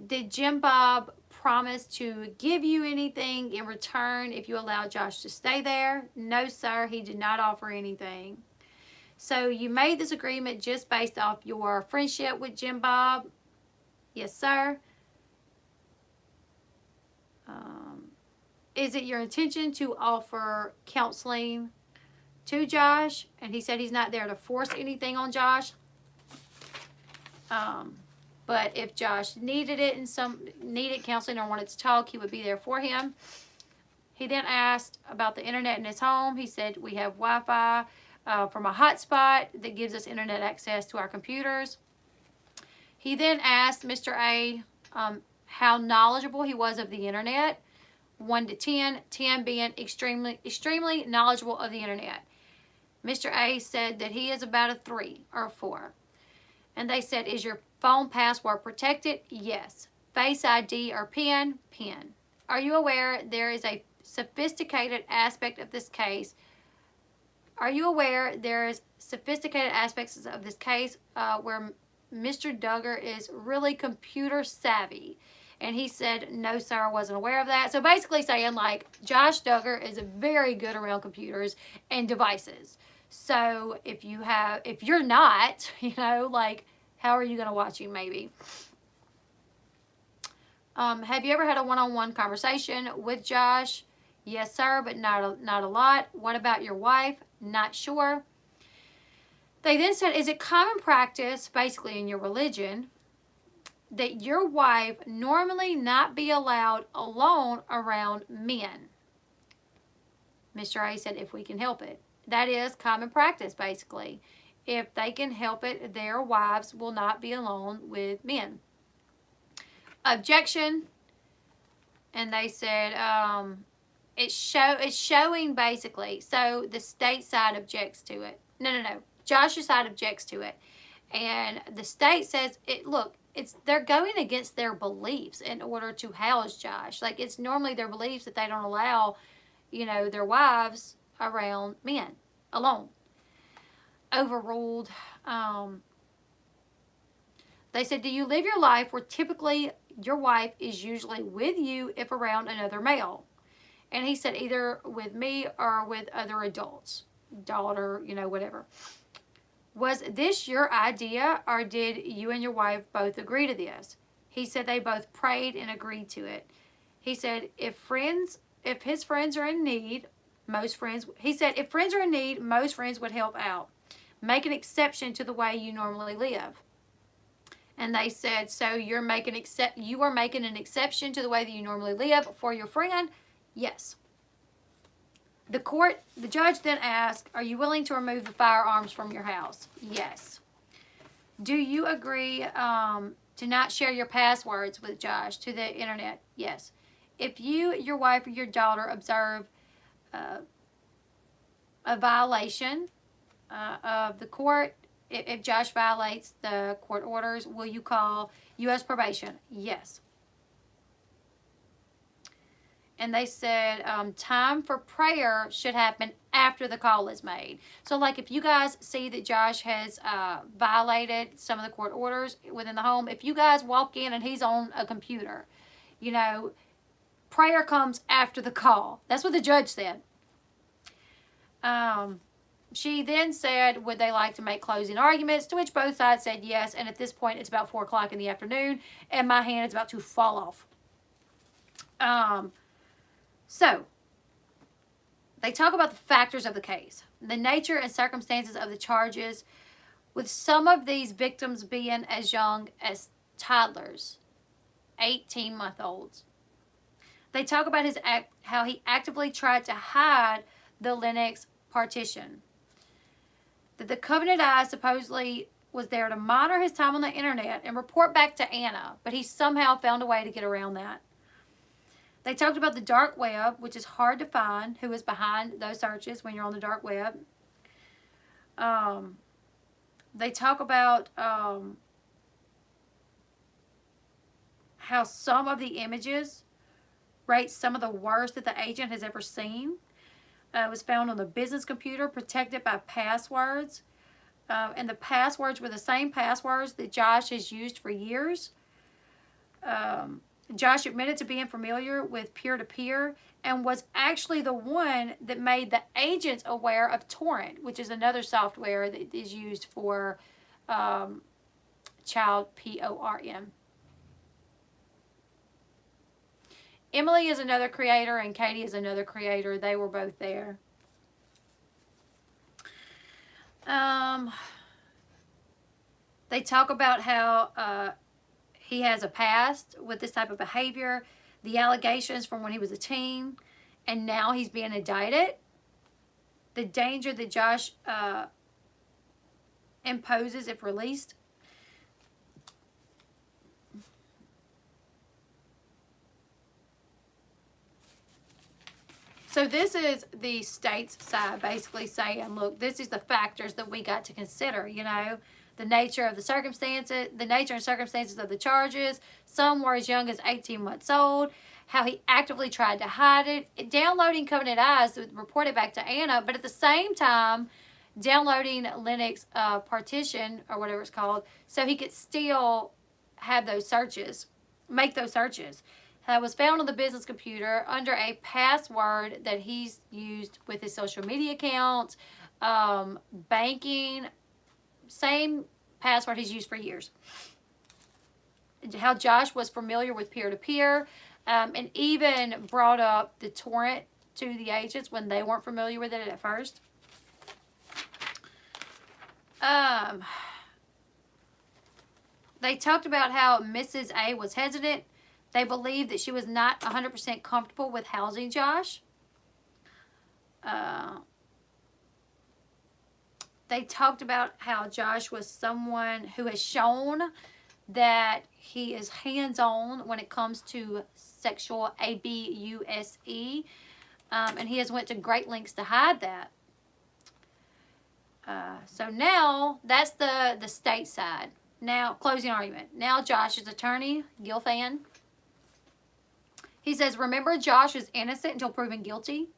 Did Jim Bob promise to give you anything in return if you allow Josh to stay there? No, sir. He did not offer anything. So you made this agreement just based off your friendship with Jim Bob? Yes, sir. is it your intention to offer counseling to Josh? And he said he's not there to force anything on Josh. But if Josh needed counseling or wanted to talk, he would be there for him. He then asked about the internet in his home. He said we have Wi-Fi from a hotspot that gives us internet access to our computers. He then asked Mr. A how knowledgeable he was of the internet. 1 to 10, 10 being extremely knowledgeable of the internet. Mr. A said that he is about a 3 or 4. And they said, is your phone password protected? Yes. Face ID or PIN? PIN. Are you aware there is a sophisticated aspect of this case? Are you aware there is sophisticated aspects of this case where Mr. Duggar is really computer savvy? And he said, no, sir, I wasn't aware of that. So basically saying, like, Josh Duggar is very good around computers and devices. So if you're not, like, how are you going to watch him maybe? Have you ever had a one-on-one conversation with Josh? Yes, sir, but not a lot. What about your wife? Not sure. They then said, is it common practice, basically in your religion, that your wife normally not be allowed alone around men? Mr. A said, if we can help it. That is common practice, basically. If they can help it, their wives will not be alone with men. Objection. And they said, it's showing basically. So the state side objects to it. No. Josh's side objects to it. And the state says, they're going against their beliefs in order to house Josh. Like, it's normally their beliefs that they don't allow, their wives around men alone. Overruled. They said, do you live your life where typically your wife is usually with you if around another male? And he said, either with me or with other adults. Daughter, whatever. Was this your idea, or did you and your wife both agree to this? He said they both prayed and agreed to it. He said if his friends are in need, most friends would help out. Make an exception to the way you normally live. And they said, so you are making an exception to the way that you normally live for your friend? Yes. The judge then asked, are you willing to remove the firearms from your house? Yes. Do you agree to not share your passwords with Josh to the internet? Yes. If you, your wife, or your daughter observe a violation of the court, if Josh violates the court orders, will you call U.S. probation? Yes. And they said time for prayer should happen after the call is made. So, like, if you guys see that Josh has violated some of the court orders within the home, if you guys walk in and he's on a computer, prayer comes after the call. That's what the judge said. She then said, would they like to make closing arguments? To which both sides said yes. And at this point, it's about 4 o'clock in the afternoon, and my hand is about to fall off. So, they talk about the factors of the case, the nature and circumstances of the charges, with some of these victims being as young as toddlers, 18-month-olds. They talk about how he actively tried to hide the Linux partition. That the Covenant Eye supposedly was there to monitor his time on the internet and report back to Anna, but he somehow found a way to get around that. They talked about the dark web, which is hard to find who is behind those searches when you're on the dark web. They talk about how some of the images rate some of the worst that the agent has ever seen. It was found on the business computer, protected by passwords. And the passwords were the same passwords that Josh has used for years. Josh admitted to being familiar with peer-to-peer and was actually the one that made the agents aware of Torrent, which is another software that is used for child PORN. Emily is another creator and Katie is another creator. They were both there. They talk about how he has a past with this type of behavior, the allegations from when he was a teen, and now he's being indicted. The danger that Josh imposes if released. So this is the state's side basically saying, look, this is the factors that we got to consider, you know, the nature of the circumstances, the nature and circumstances of the charges. Some were as young as 18 months old, how he actively tried to hide it, downloading Covenant Eyes reported back to Anna, but at the same time, downloading Linux partition or whatever it's called, so he could still have those searches, make those searches. That was found on the business computer under a password that he's used with his social media accounts, banking, same password he's used for years. How Josh was familiar with peer-to-peer, and even brought up the torrent to the agents when they weren't familiar with it at first. They talked about how Mrs. A was hesitant. They believed that she was not 100% comfortable with housing Josh. They talked about how Josh was someone who has shown that he is hands-on when it comes to sexual abuse, and he has went to great lengths to hide that. So now, that's the state side. Now, closing argument. Now Josh's attorney, Gilfan, he says, remember, Josh is innocent until proven guilty.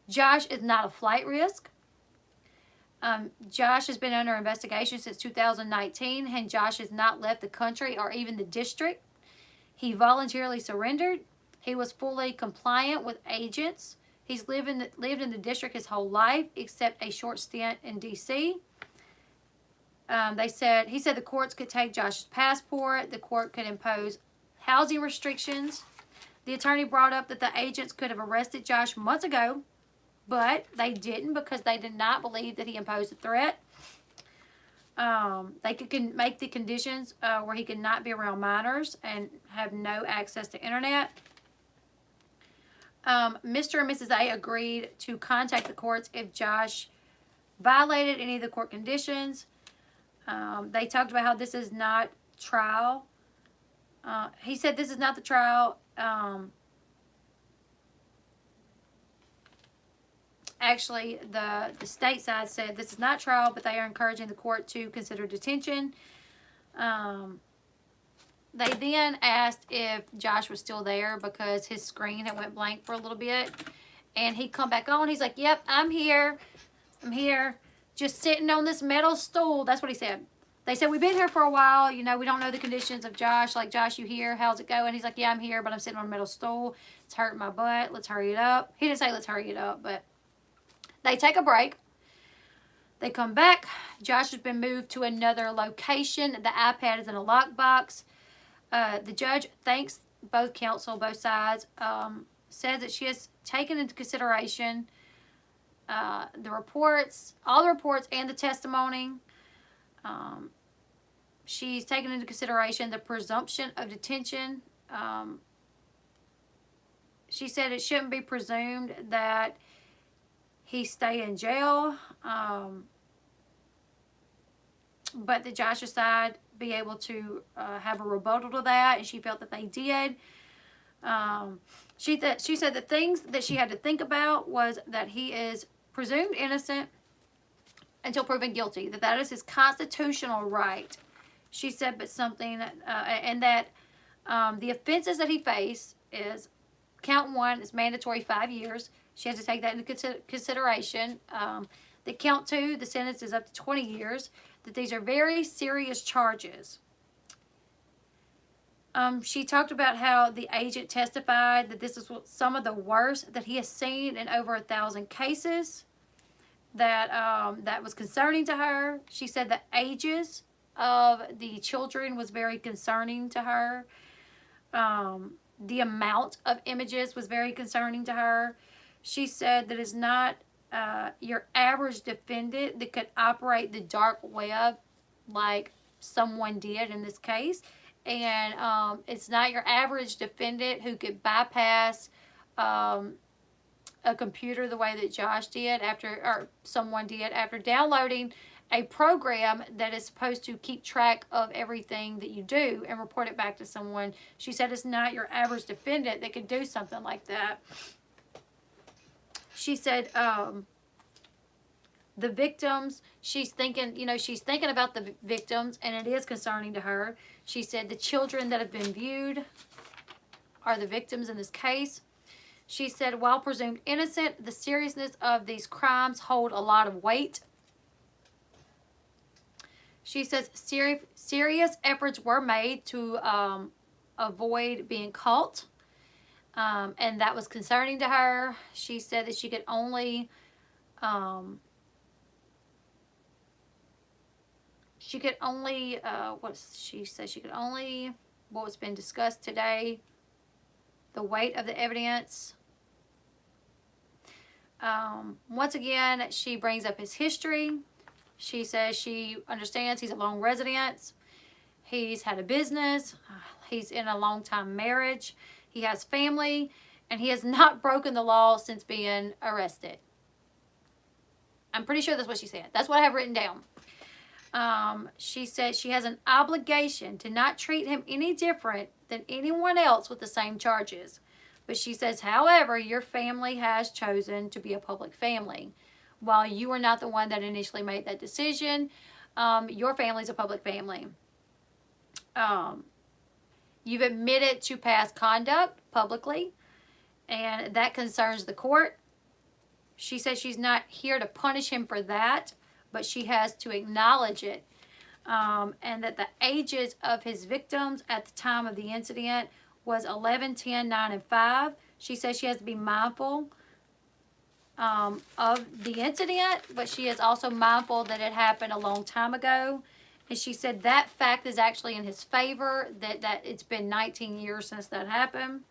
Josh is not a flight risk. Josh has been under investigation since 2019, and Josh has not left the country or even the district. He voluntarily surrendered. He was fully compliant with agents. He's lived in the district his whole life, except a short stint in D.C. He said the courts could take Josh's passport. The court could impose housing restrictions. The attorney brought up that the agents could have arrested Josh months ago, but they didn't because they did not believe that he imposed a threat. They could make the conditions where he could not be around minors and have no access to internet. Mr. and Mrs. A agreed to contact the courts if Josh violated any of the court conditions. They talked about how this is not trial. He said this is not the trial. Actually, the state side said this is not trial, but they are encouraging the court to consider detention. They then asked if Josh was still there because his screen had went blank for a little bit. And he'd come back on. He's like, yep, I'm here. I'm here. Just sitting on this metal stool. That's what he said. They said, we've been here for a while. You know, we don't know the conditions of Josh. Like, Josh, you here? How's it going? He's like, yeah, I'm here, but I'm sitting on a metal stool. It's hurting my butt. Let's hurry it up. He didn't say let's hurry it up, but they take a break. They come back. Josh has been moved to another location. The iPad is in a lockbox. The judge thanks both counsel, both sides, says that she has taken into consideration the reports, all the reports and the testimony. She's taken into consideration the presumption of detention. She said it shouldn't be presumed that he stay in jail, but the Joshua side be able to have a rebuttal to that, and she felt that they did. She said the things that she had to think about was that he is presumed innocent until proven guilty, that is his constitutional right. She said, but something, and that the offenses that he faced is, count one is mandatory 5 years. She has to take that into consideration. The count two, the sentence is up to 20 years. That these are very serious charges. She talked about how the agent testified that this is some of the worst that he has seen in over 1,000 cases. That was concerning to her. She said the ages of the children was very concerning to her. the amount of images was very concerning to her. She said that it's not your average defendant that could operate the dark web like someone did in this case. And it's not your average defendant who could bypass a computer the way that Josh did or someone did after downloading a program that is supposed to keep track of everything that you do and report it back to someone. She said it's not your average defendant that could do something like that. She said the victims, she's thinking about the victims, and it is concerning to her. She said the children that have been viewed are the victims in this case. She said, while presumed innocent, the seriousness of these crimes hold a lot of weight. She says serious efforts were made to avoid being caught, and that was concerning to her. She said that she could only what's been discussed today, the weight of the evidence. Once again, she brings up his history. She says she understands he's a long resident. He's had a business. He's in a long-time marriage. He has family. And he has not broken the law since being arrested. I'm pretty sure that's what she said. That's what I have written down. She said she has an obligation to not treat him any different than anyone else with the same charges. But she says, however, your family has chosen to be a public family. While you were not the one that initially made that decision, your family's a public family. You've admitted to past conduct publicly, and that concerns the court. She says she's not here to punish him for that, but she has to acknowledge it. And that the ages of his victims at the time of the incident was 11, 10, 9, and 5. She says she has to be mindful of the incident, but she is also mindful that it happened a long time ago. And she said that fact is actually in his favor, that it's been 19 years since that happened.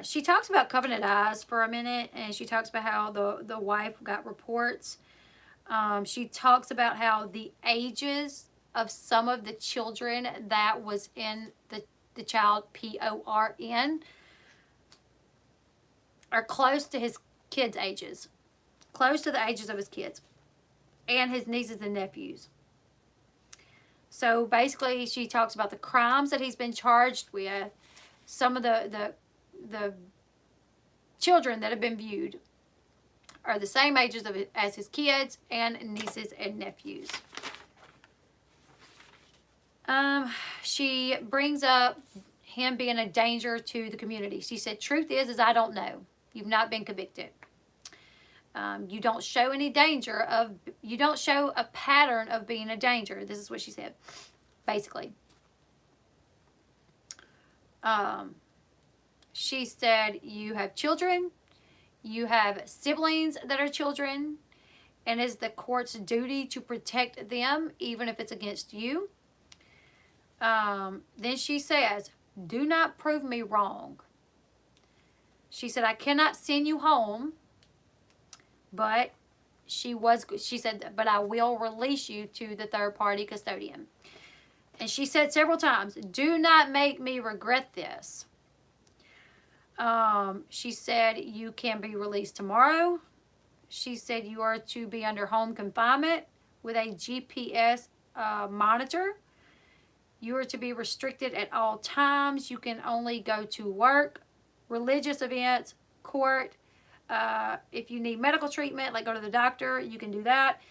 She talks about covenant eyes for a minute, and she talks about how the wife got reports. She talks about how the ages of some of the children that was in the child P.O.R.N. are close to his kids' ages. Close to the ages of his kids. And his nieces and nephews. So basically she talks about the crimes that he's been charged with. Some of the children that have been viewed are the same ages as his kids and nieces and nephews. She brings up him being a danger to the community. She said, truth is I don't know. You've not been convicted. You don't show any danger you don't show a pattern of being a danger. This is what she said, basically. She said, you have children. You have siblings that are children. And it's the court's duty to protect them, even if it's against you. Then she says, do not prove me wrong. She said, I cannot send you home, but she said, but I will release you to the third-party custodian. And she said several times, do not make me regret this. She said, you can be released tomorrow. She said, you are to be under home confinement with a GPS monitor. You are to be restricted at all times. You can only go to work, religious events, court. If you need medical treatment, like go to the doctor, you can do that.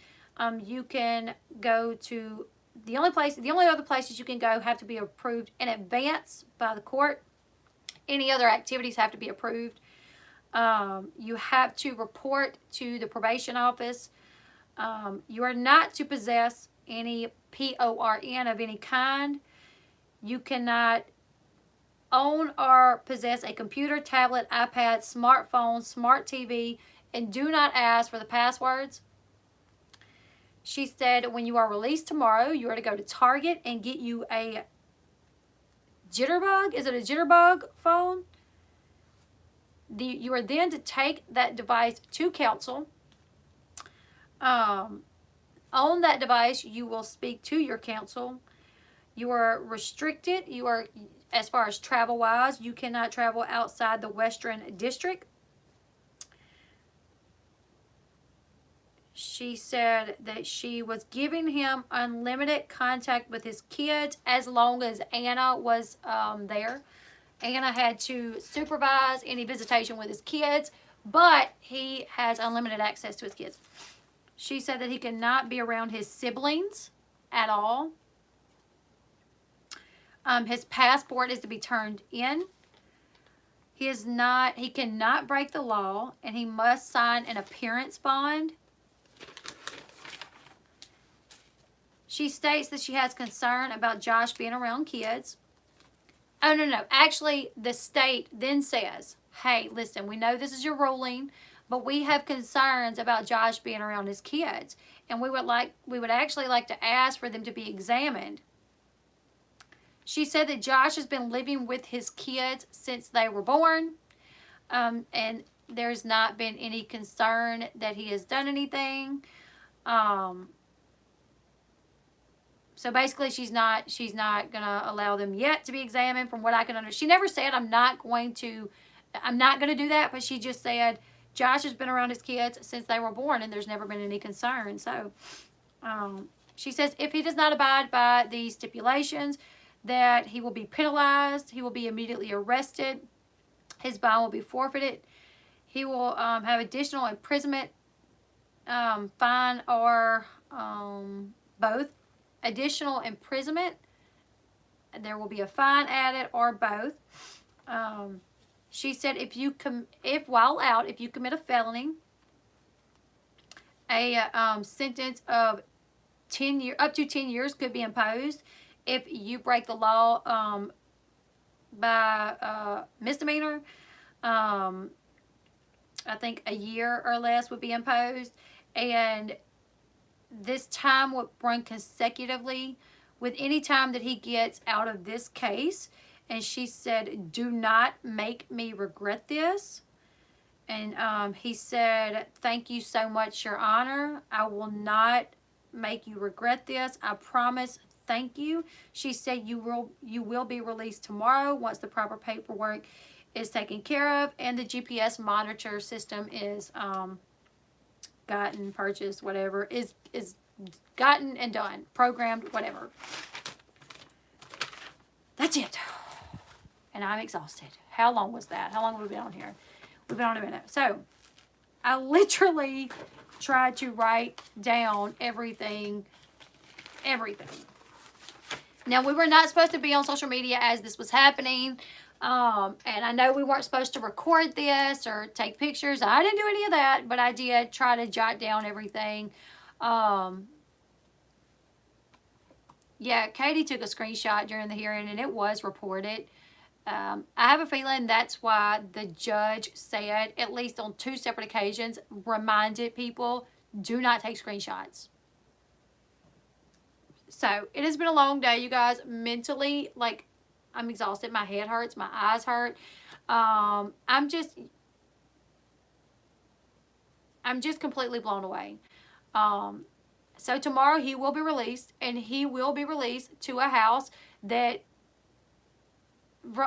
You can go to the only other places you can go have to be approved in advance by the court. Any other activities have to be approved. You have to report to the probation office. You are not to possess any PORN of any kind. You cannot own or possess a computer, tablet, iPad, smartphone, smart TV, and do not ask for the passwords. She said, when you are released tomorrow, you are to go to Target and get you a Jitterbug. Is it a Jitterbug phone? You are then to take that device to counsel. On that device, you will speak to your counsel. You are restricted. You are, as far as travel-wise, you cannot travel outside the Western District. She said that she was giving him unlimited contact with his kids as long as Anna was there. Anna had to supervise any visitation with his kids, but he has unlimited access to his kids. She said that he cannot be around his siblings at all. His passport is to be turned in. He cannot break the law, and he must sign an appearance bond. She states that she has concern about Josh being around kids. Oh, no. Actually, the state then says, hey, listen, we know this is your ruling, but we have concerns about Josh being around his kids. And we would actually like to ask for them to be examined. She said that Josh has been living with his kids since they were born. And there's not been any concern that he has done anything. So basically, she's not gonna allow them yet to be examined, from what I can understand. She never said I'm not gonna do that, but she just said Josh has been around his kids since they were born, and there's never been any concern. So, she says if he does not abide by these stipulations, that he will be penalized. He will be immediately arrested. His bond will be forfeited. He will have additional imprisonment, fine, or both. Additional imprisonment, there will be a fine added, or both. She said if while out, if you commit a felony, a sentence of 10 years, up to 10 years could be imposed. If you break the law by misdemeanor, I think a year or less would be imposed, and this time would run consecutively with any time that he gets out of this case. And she said, do not make me regret this. And he said, thank you so much, Your Honor. I will not make you regret this. I promise. Thank you. She said you will be released tomorrow once the proper paperwork is taken care of and the GPS monitor system is gotten, purchased, whatever, is gotten and done, programmed, whatever. That's it. And I'm exhausted. How long was that? How long have we been on here? We've been on a minute. So, I literally tried to write down everything. Now, we were not supposed to be on social media as this was happening. And I know we weren't supposed to record this or take pictures. I didn't do any of that, but I did try to jot down everything. Yeah, Katie took a screenshot during the hearing, and it was reported. I have a feeling that's why the judge said, at least on 2 separate occasions, reminded people, do not take screenshots. So, it has been a long day, you guys. Mentally, like, I'm exhausted. My head hurts. My eyes hurt. I'm just completely blown away. So tomorrow he will be released, and he will be released to a house that,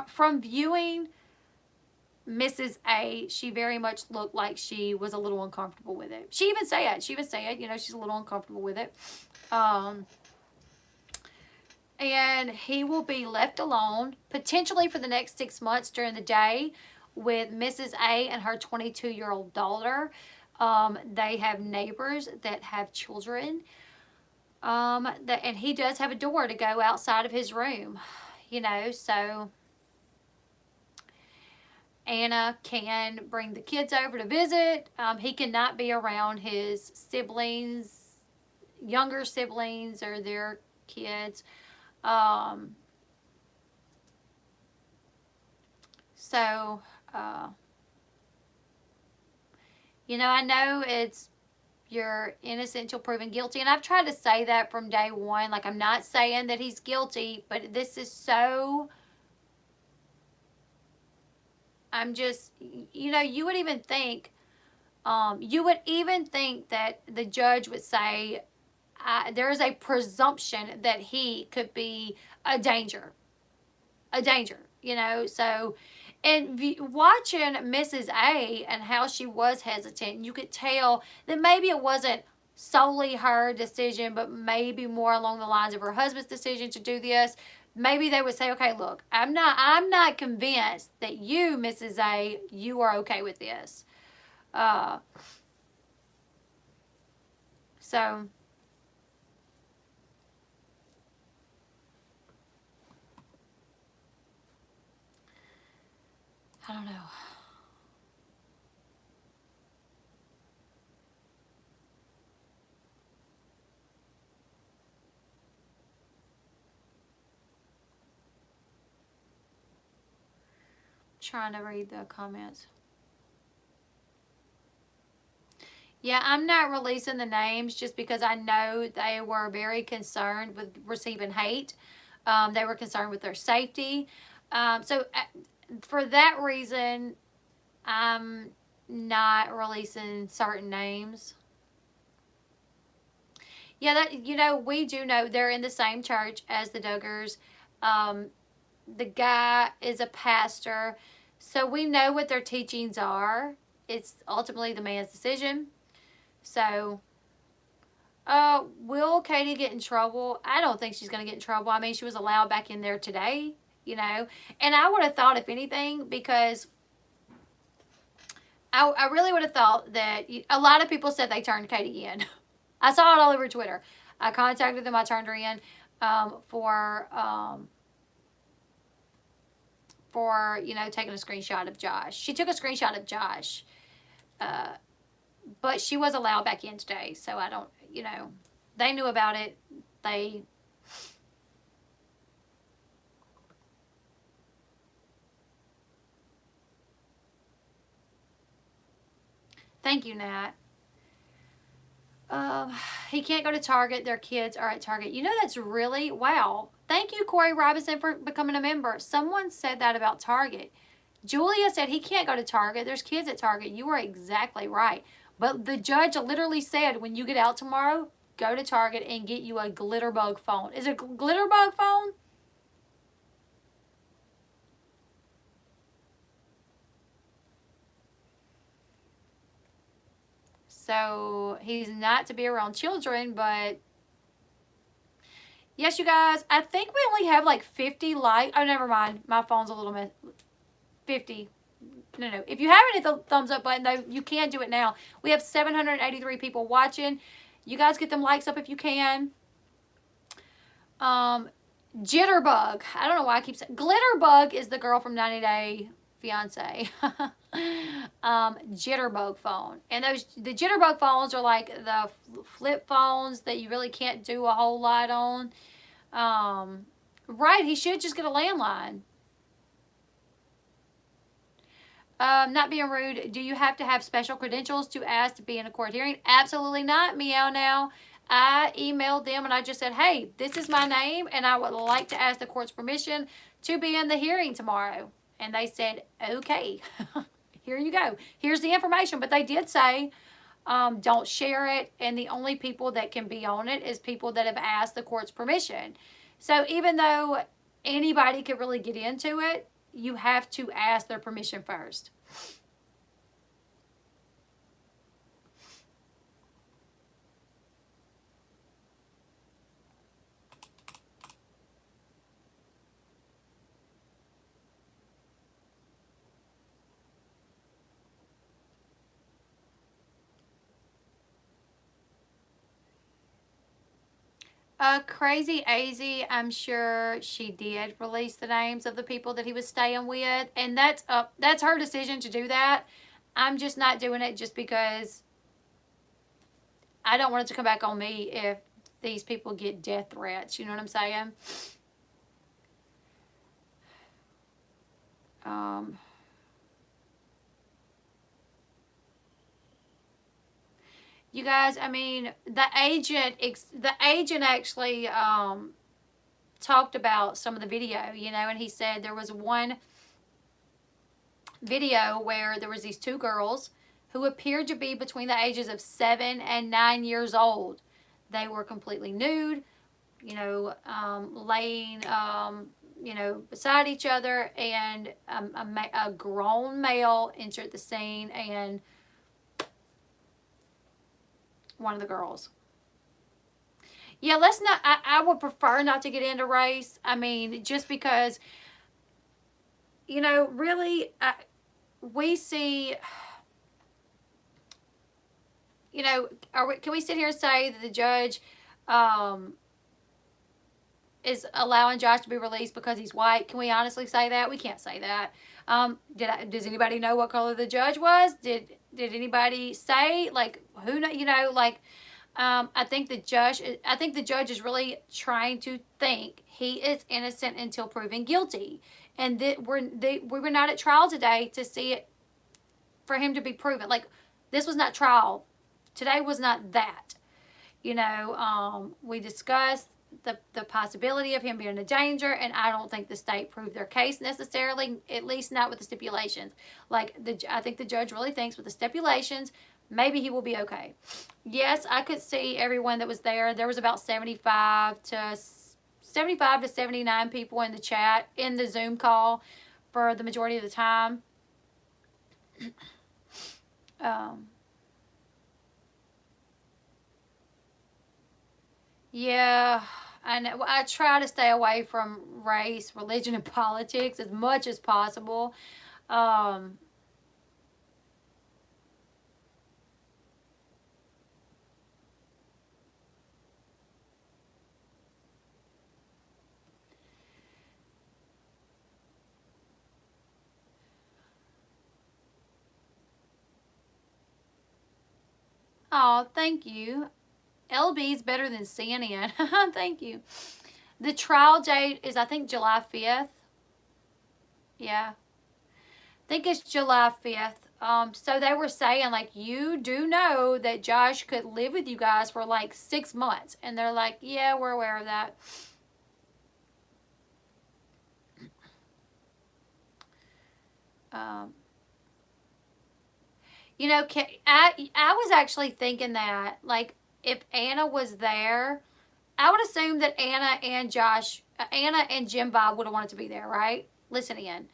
from viewing Mrs. A, she very much looked like she was a little uncomfortable with it. She even said, you know, she's a little uncomfortable with it. And he will be left alone, potentially for the next 6 months during the day, with Mrs. A and her 22-year-old daughter. They have neighbors that have children. And he does have a door to go outside of his room, you know, so Anna can bring the kids over to visit. He cannot be around his siblings, younger siblings, or their kids. You know, I know it's, you're innocent till proven guilty. And I've tried to say that from day one. Like, I'm not saying that he's guilty, but this is so, I'm just, you know, you would even think that the judge would say there is a presumption that he could be a danger, you know. So, and watching Mrs. A and how she was hesitant, you could tell that maybe it wasn't solely her decision, but maybe more along the lines of her husband's decision to do this. Maybe they would say, okay, look, I'm not convinced that you, Mrs. A, you are okay with this. So I don't know. Trying to read the comments. Yeah, I'm not releasing the names just because I know they were very concerned with receiving hate. They were concerned with their safety. So for that reason, I'm not releasing certain names. Yeah, that, you know, we do know they're in the same church as the Duggars. The guy is a pastor, so we know what their teachings are. It's ultimately the man's decision. So, will Katie get in trouble? I don't think she's going to get in trouble. I mean, she was allowed back in there today, you know. And I would have thought, if anything, because I really would have thought that a lot of people said they turned Katie in. I saw it all over Twitter. I contacted them. I turned her in for you know, taking a screenshot of Josh. She took a screenshot of Josh. But she was allowed back in today, so I don't, you know, they knew about it. Thank you, Nat. He can't go to Target. Their kids are at Target. You know, that's really, wow. Thank you, Corey Robinson, for becoming a member. Someone said that about Target. Julia said he can't go to Target. There's kids at Target. You are exactly right. But the judge literally said, when you get out tomorrow, go to Target and get you a Glitterbug phone. Is it a Glitterbug phone? So he's not to be around children, but yes, you guys, I think we only have like 50 likes. Oh, never mind. My phone's a little 50. No. If you haven't hit the thumbs up button, though, you can do it now. We have 783 people watching. You guys get them likes up if you can. Jitterbug. I don't know why I keep saying. Glitterbug is the girl from 90 Day Fiance. Jitterbug phone. And the Jitterbug phones are like the flip phones that you really can't do a whole lot on. Right, he should just get a landline. Not being rude, do you have to have special credentials to ask to be in a court hearing? Absolutely not, Meow Now. I emailed them and I just said, hey, this is my name and I would like to ask the court's permission to be in the hearing tomorrow. And they said, okay, here you go. Here's the information. But they did say, don't share it. And the only people that can be on it is people that have asked the court's permission. So even though anybody could really get into it, you have to ask their permission first. Crazy AZ, I'm sure she did release the names of the people that he was staying with, and that's her decision to do that. I'm just not doing it just because I don't want it to come back on me if these people get death threats. You know what I'm saying? You guys, I mean, the agent actually talked about some of the video, you know, and he said there was one video where there was these two girls who appeared to be between the ages of 7 and 9 years old. They were completely nude, you know, laying, you know, beside each other, and a grown male entered the scene and one of the girls. Yeah, let's not. I would prefer not to get into race. I mean, just because, you know, really, we see, you know, can we sit here and say that the judge is allowing Josh to be released because he's white? Can we honestly say that? We can't say that. Does anybody know what color the judge was? Did anybody say, like, who know, you know, like, I think the judge is really trying to think he is innocent until proven guilty, and that we were not at trial today to see it, for him to be proven. Like, this was not trial. Today was not that. You know, we discussed the possibility of him being a danger, and I don't think the state proved their case necessarily, at least not with the stipulations. Like, I think the judge really thinks with the stipulations, maybe he will be okay. Yes, I could see everyone that was there. There was about 75 to 79 people in the chat, in the Zoom call, for the majority of the time. Yeah, and I try to stay away from race, religion, and politics as much as possible. Um, oh, thank you. Elle Bee is better than CNN. Thank you. The trial date is, I think, July 5th. Yeah. I think it's July 5th. So they were saying, like, you do know that Josh could live with you guys for like 6 months. And they're like, yeah, we're aware of that. You know, I was actually thinking that, like, if Anna was there, I would assume that Anna and Jim Bob would have wanted to be there, right? Listen in.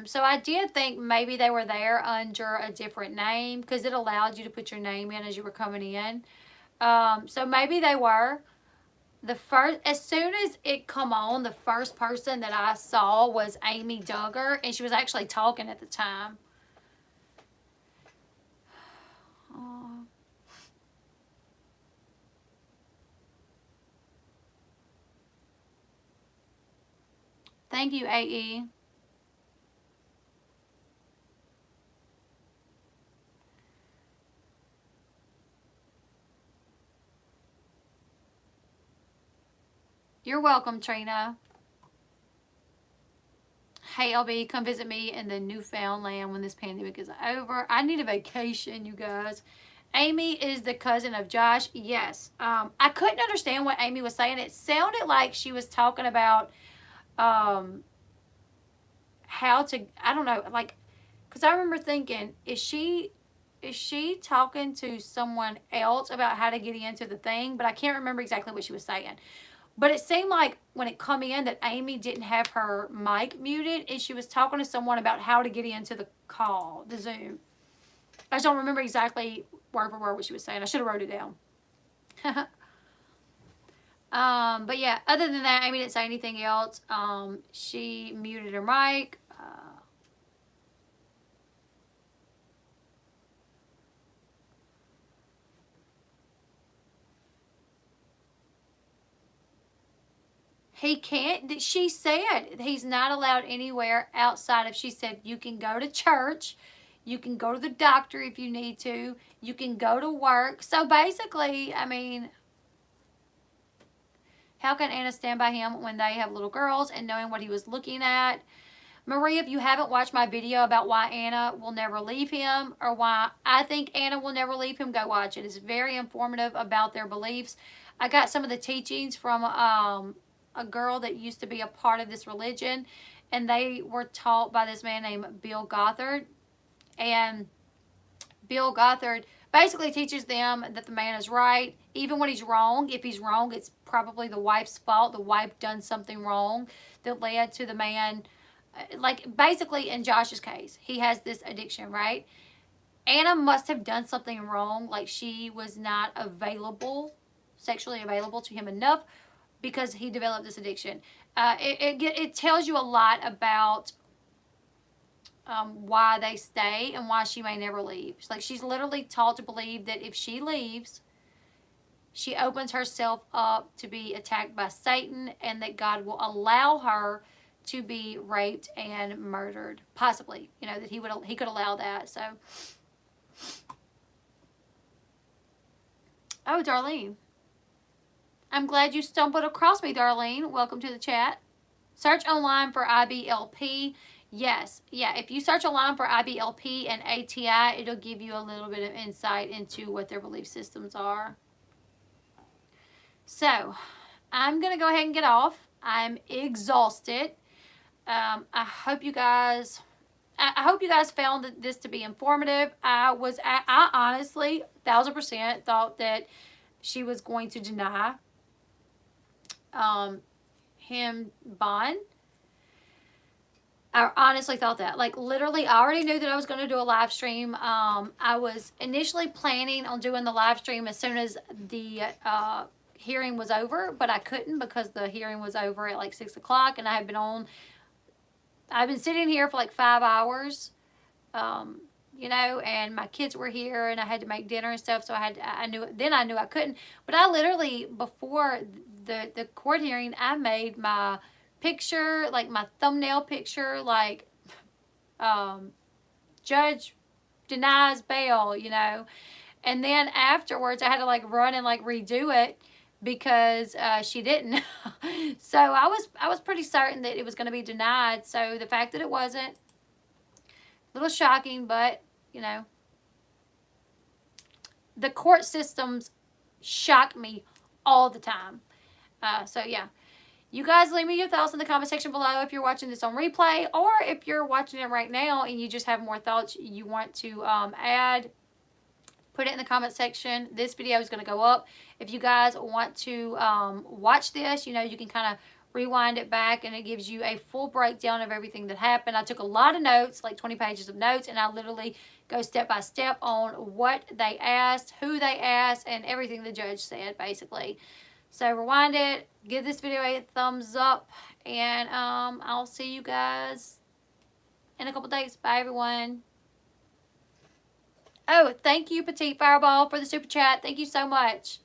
So I did think maybe they were there under a different name, because it allowed you to put your name in as you were coming in. So maybe they were. As soon as it come on, the first person that I saw was Amy Duggar, and she was actually talking at the time. Oh. Thank you, AE. You're welcome, Trina. Hey, LB, come visit me in the Newfoundland when this pandemic is over. I need a vacation, you guys. Amy is the cousin of Josh. Yes. I couldn't understand what Amy was saying. It sounded like she was talking about how to, I don't know, like, because I remember thinking, is she talking to someone else about how to get into the thing? But I can't remember exactly what she was saying. But it seemed like when it come in that Amy didn't have her mic muted, and she was talking to someone about how to get into the call, the Zoom. I just don't remember exactly word for word what she was saying. I should have wrote it down. But yeah, other than that, Amy didn't say anything else. She muted her mic. He can't. She said he's not allowed anywhere outside of, she said, you can go to church, you can go to the doctor if you need to, you can go to work. So basically, I mean, how can Anna stand by him when they have little girls, and knowing what he was looking at? Maria, if you haven't watched my video about why Anna will never leave him, or why I think Anna will never leave him, go watch it. It's very informative about their beliefs. I got some of the teachings from a girl that used to be a part of this religion, and they were taught by this man named Bill Gothard. And Bill Gothard basically teaches them that the man is right, even when he's wrong. If he's wrong, it's probably the wife's fault. The wife done something wrong that led to the man. Like, basically, in Josh's case, he has this addiction, right? Anna must have done something wrong, like she was not available, sexually available to him enough, because he developed this addiction. It tells you a lot about why they stay and why she may never leave. Like, she's literally taught to believe that if she leaves, she opens herself up to be attacked by Satan, and that God will allow her to be raped and murdered, possibly. You know, that he could allow that. So, oh, Darlene, I'm glad you stumbled across me, Darlene. Welcome to the chat. Search online for IBLP. Yes, yeah. If you search online for IBLP and ATI, it'll give you a little bit of insight into what their belief systems are. So, I'm gonna go ahead and get off. I'm exhausted. I hope you guys found this to be informative. I honestly 1000% thought that she was going to deny him bond. I honestly thought that. Like, literally, I already knew that I was going to do a live stream. I was initially planning on doing the live stream as soon as the hearing was over, but I couldn't because the hearing was over at like 6 o'clock, and I've been sitting here for like 5 hours, you know, and my kids were here, and I had to make dinner and stuff, so I knew I couldn't. But I literally, before the court hearing, I made my picture, like my thumbnail picture, like judge denies bail, you know. And then afterwards, I had to like run and like redo it because she didn't. So I was pretty certain that it was going to be denied. So the fact that it wasn't, a little shocking, but you know, the court systems shock me all the time. So yeah, you guys leave me your thoughts in the comment section below if you're watching this on replay, or if you're watching it right now and you just have more thoughts you want to add. Put it in the comment section. This video is going to go up. If you guys want to watch this, you know, you can kind of rewind it back, and it gives you a full breakdown of everything that happened. I took a lot of notes, like 20 pages of notes, and I literally go step by step on what they asked, who they asked, and everything the judge said, basically. So rewind it, give this video a thumbs up, and I'll see you guys in a couple days. Bye, everyone. Oh, thank you, Petite Fireball, for the super chat. Thank you so much.